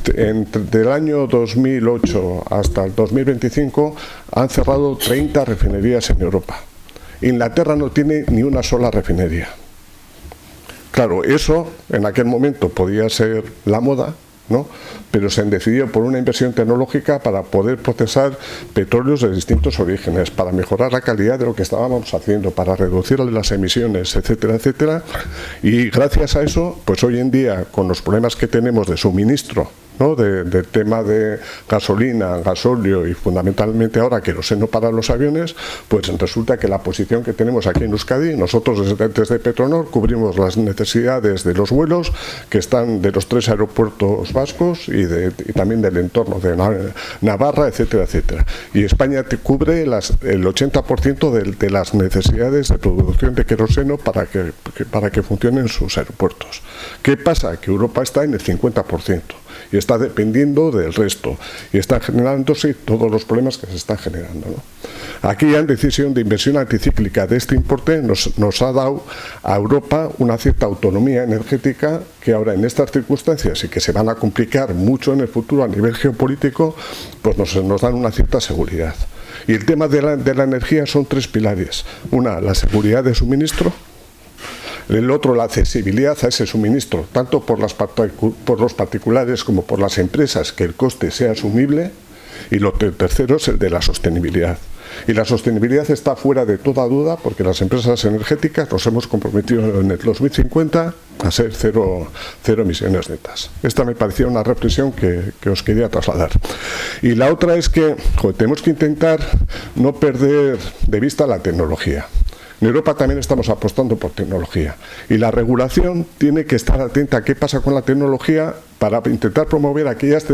Desde el año 2008 hasta el 2025 han cerrado 30 refinerías en Europa. Inglaterra no tiene ni una sola refinería. Claro, eso en aquel momento podía ser la moda, ¿no? Pero se han decidido por una inversión tecnológica para poder procesar petróleos de distintos orígenes, para mejorar la calidad de lo que estábamos haciendo, para reducir las emisiones, etcétera, etcétera. Y gracias a eso, pues hoy en día, con los problemas que tenemos de suministro, ¿no? del tema de gasolina, gasóleo y fundamentalmente ahora queroseno para los aviones, pues resulta que la posición que tenemos aquí en Euskadi, nosotros desde Petronor cubrimos las necesidades de los vuelos que están de los 3 aeropuertos vascos y también del entorno de Navarra, etcétera, etcétera. Y España te cubre el 80% de las necesidades de producción de queroseno para que funcionen sus aeropuertos. ¿Qué pasa? Que Europa está en el 50%. Y está dependiendo del resto y están generándose todos los problemas que se están generando, ¿no? Aquí la decisión de inversión anticíclica de este importe nos ha dado a Europa una cierta autonomía energética que ahora en estas circunstancias y que se van a complicar mucho en el futuro a nivel geopolítico, pues nos dan una cierta seguridad. Y el tema de la energía son 3 pilares. Una, la seguridad de suministro. El otro, la accesibilidad a ese suministro, tanto por los particulares como por las empresas, que el coste sea asumible. Y lo tercero es el de la sostenibilidad. Y la sostenibilidad está fuera de toda duda porque las empresas energéticas nos hemos comprometido en el 2050 a ser cero emisiones netas. Esta me parecía una reflexión que os quería trasladar. Y la otra es que tenemos que intentar no perder de vista la tecnología. En Europa también estamos apostando por tecnología y la regulación tiene que estar atenta a qué pasa con la tecnología para intentar promover aquellas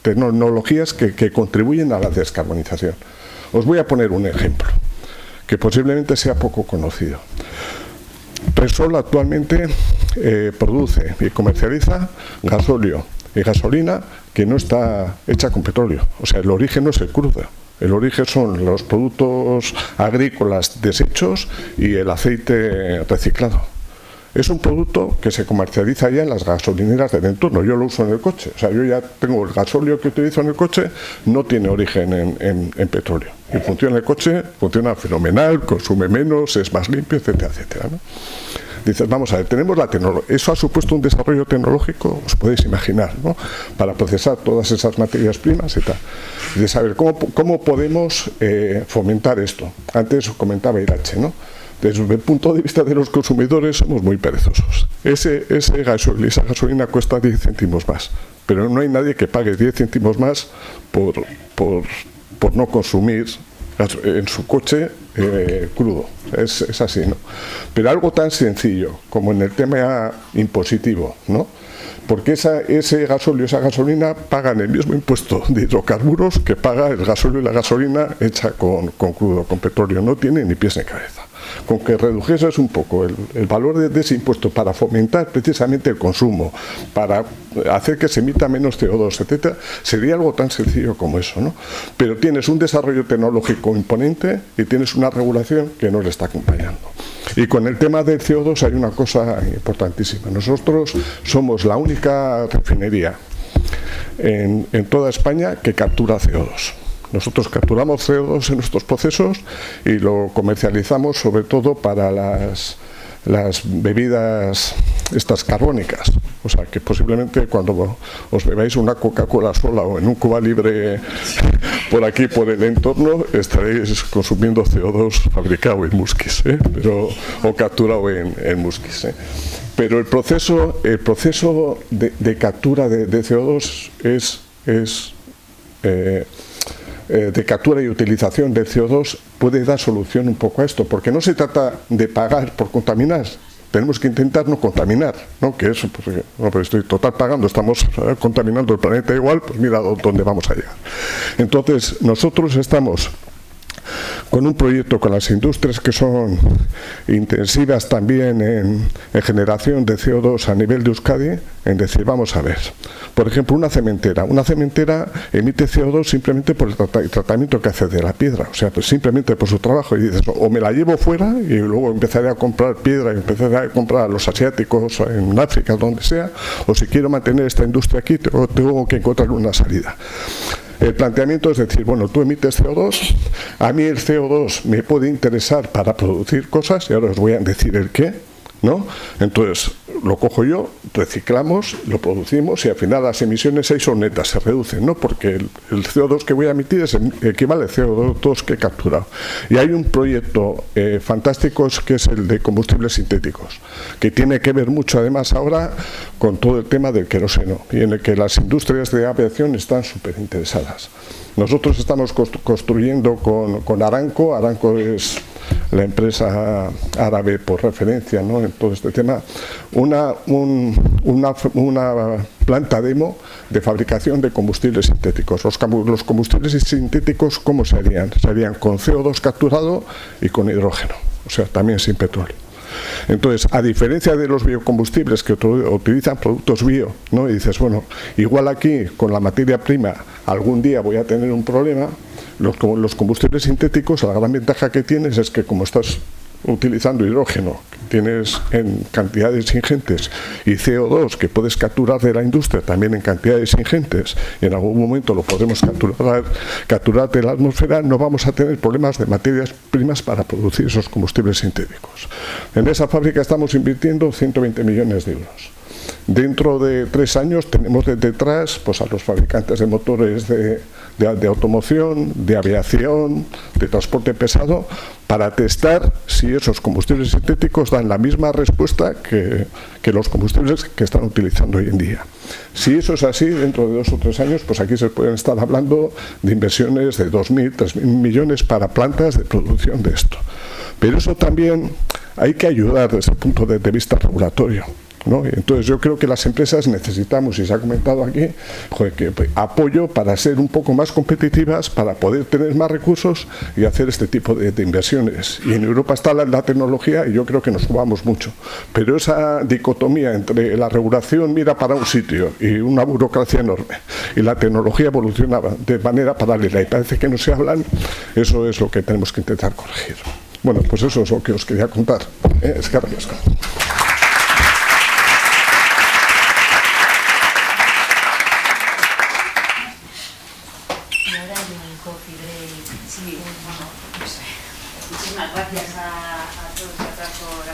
tecnologías que contribuyen a la descarbonización. Os voy a poner un ejemplo que posiblemente sea poco conocido. Repsol actualmente produce y comercializa gasóleo y gasolina que no está hecha con petróleo, o sea, el origen no es el crudo. El origen son los productos agrícolas desechos y el aceite reciclado. Es un producto que se comercializa ya en las gasolineras del entorno. Yo lo uso en el coche. O sea, yo ya tengo el gasóleo que utilizo en el coche, no tiene origen en petróleo. Y funciona el coche, funciona fenomenal, consume menos, es más limpio, etcétera, etcétera, ¿no? Dices, vamos a ver, tenemos la tecnología. Eso ha supuesto un desarrollo tecnológico, os podéis imaginar, ¿no? Para procesar todas esas materias primas y tal. De saber cómo podemos fomentar esto. Antes os comentaba Irache, ¿no? Desde el punto de vista de los consumidores somos muy perezosos. Ese gasoil, esa gasolina cuesta 10 céntimos más, pero no hay nadie que pague 10 céntimos más por no consumir en su coche crudo. Es así, ¿no? Pero algo tan sencillo como en el tema impositivo, ¿no? Porque ese gasóleo, esa gasolina pagan el mismo impuesto de hidrocarburos que paga el gasóleo y la gasolina hecha con crudo, con petróleo. No tiene ni pies ni cabeza. Con que redujeses un poco el valor de ese impuesto para fomentar precisamente el consumo, para hacer que se emita menos CO2, etcétera, sería algo tan sencillo como eso, ¿no? Pero tienes un desarrollo tecnológico imponente y tienes una regulación que no le está acompañando. Y con el tema del CO2 hay una cosa importantísima. Nosotros somos la única refinería en toda España que captura CO2. Nosotros capturamos CO2 en nuestros procesos y lo comercializamos sobre todo para las bebidas estas carbónicas. O sea, que posiblemente cuando os bebáis una Coca-Cola sola o en un Cuba Libre por aquí, por el entorno, estaréis consumiendo CO2 fabricado en Musquis, o capturado en Musquis. Pero el proceso de captura de CO2 de captura y utilización del CO2 puede dar solución un poco a esto, porque no se trata de pagar por contaminar, tenemos que intentar no contaminar, ¿no? Que eso, pues, no, pero estoy total pagando, estamos contaminando el planeta igual, pues mira dónde vamos a llegar. Entonces, nosotros estamos con un proyecto con las industrias que son intensivas también en generación de CO2 a nivel de Euskadi, en decir, vamos a ver, por ejemplo, una cementera emite CO2 simplemente por el tratamiento que hace de la piedra, o sea, pues simplemente por su trabajo, y dices, o me la llevo fuera y luego empezaré a comprar piedra y empezaré a comprar a los asiáticos en África, donde sea, o si quiero mantener esta industria aquí, tengo que encontrar una salida. El planteamiento es decir, bueno, tú emites CO2, a mí el CO2 me puede interesar para producir cosas, y ahora os voy a decir el qué, ¿no? Entonces, lo cojo yo, reciclamos, lo producimos y al final las emisiones ahí son netas, se reducen, ¿no? Porque el CO2 que voy a emitir equivale al CO2 que he capturado. Y hay un proyecto fantástico que es el de combustibles sintéticos, que tiene que ver mucho además ahora con todo el tema del queroseno, y en el que las industrias de aviación están súper interesadas. Nosotros estamos construyendo con Aramco. Aramco es la empresa árabe por referencia, ¿no?, en todo este tema, una planta demo de fabricación de combustibles sintéticos. Los combustibles sintéticos, ¿cómo se harían? Se harían con CO2 capturado y con hidrógeno, o sea, también sin petróleo. Entonces, a diferencia de los biocombustibles que utilizan productos bio, ¿no?, y dices, bueno, igual aquí con la materia prima algún día voy a tener un problema, los combustibles sintéticos, la gran ventaja que tienes es que como estás utilizando hidrógeno, que tienes en cantidades ingentes, y CO2 que puedes capturar de la industria también en cantidades ingentes, y en algún momento lo podremos capturar de la atmósfera, no vamos a tener problemas de materias primas para producir esos combustibles sintéticos. En esa fábrica estamos invirtiendo 120 millones de euros. Dentro de 3 años tenemos detrás pues, a los fabricantes de motores de automoción, de aviación, de transporte pesado, para testar si esos combustibles sintéticos dan la misma respuesta que los combustibles que están utilizando hoy en día. Si eso es así, dentro de 2 o 3 años, pues aquí se pueden estar hablando de inversiones de 2.000, 3.000 millones para plantas de producción de esto. Pero eso también hay que ayudar desde el punto de vista regulatorio, ¿no? Entonces yo creo que las empresas necesitamos, y se ha comentado aquí, que apoyo para ser un poco más competitivas, para poder tener más recursos y hacer este tipo de inversiones. Y en Europa está la tecnología, y yo creo que nos jugamos mucho, pero esa dicotomía entre la regulación mira para un sitio y una burocracia enorme, y la tecnología evoluciona de manera paralela y parece que no se hablan, eso es lo que tenemos que intentar corregir. Bueno, pues eso es lo que os quería contar. Es que arriesgo.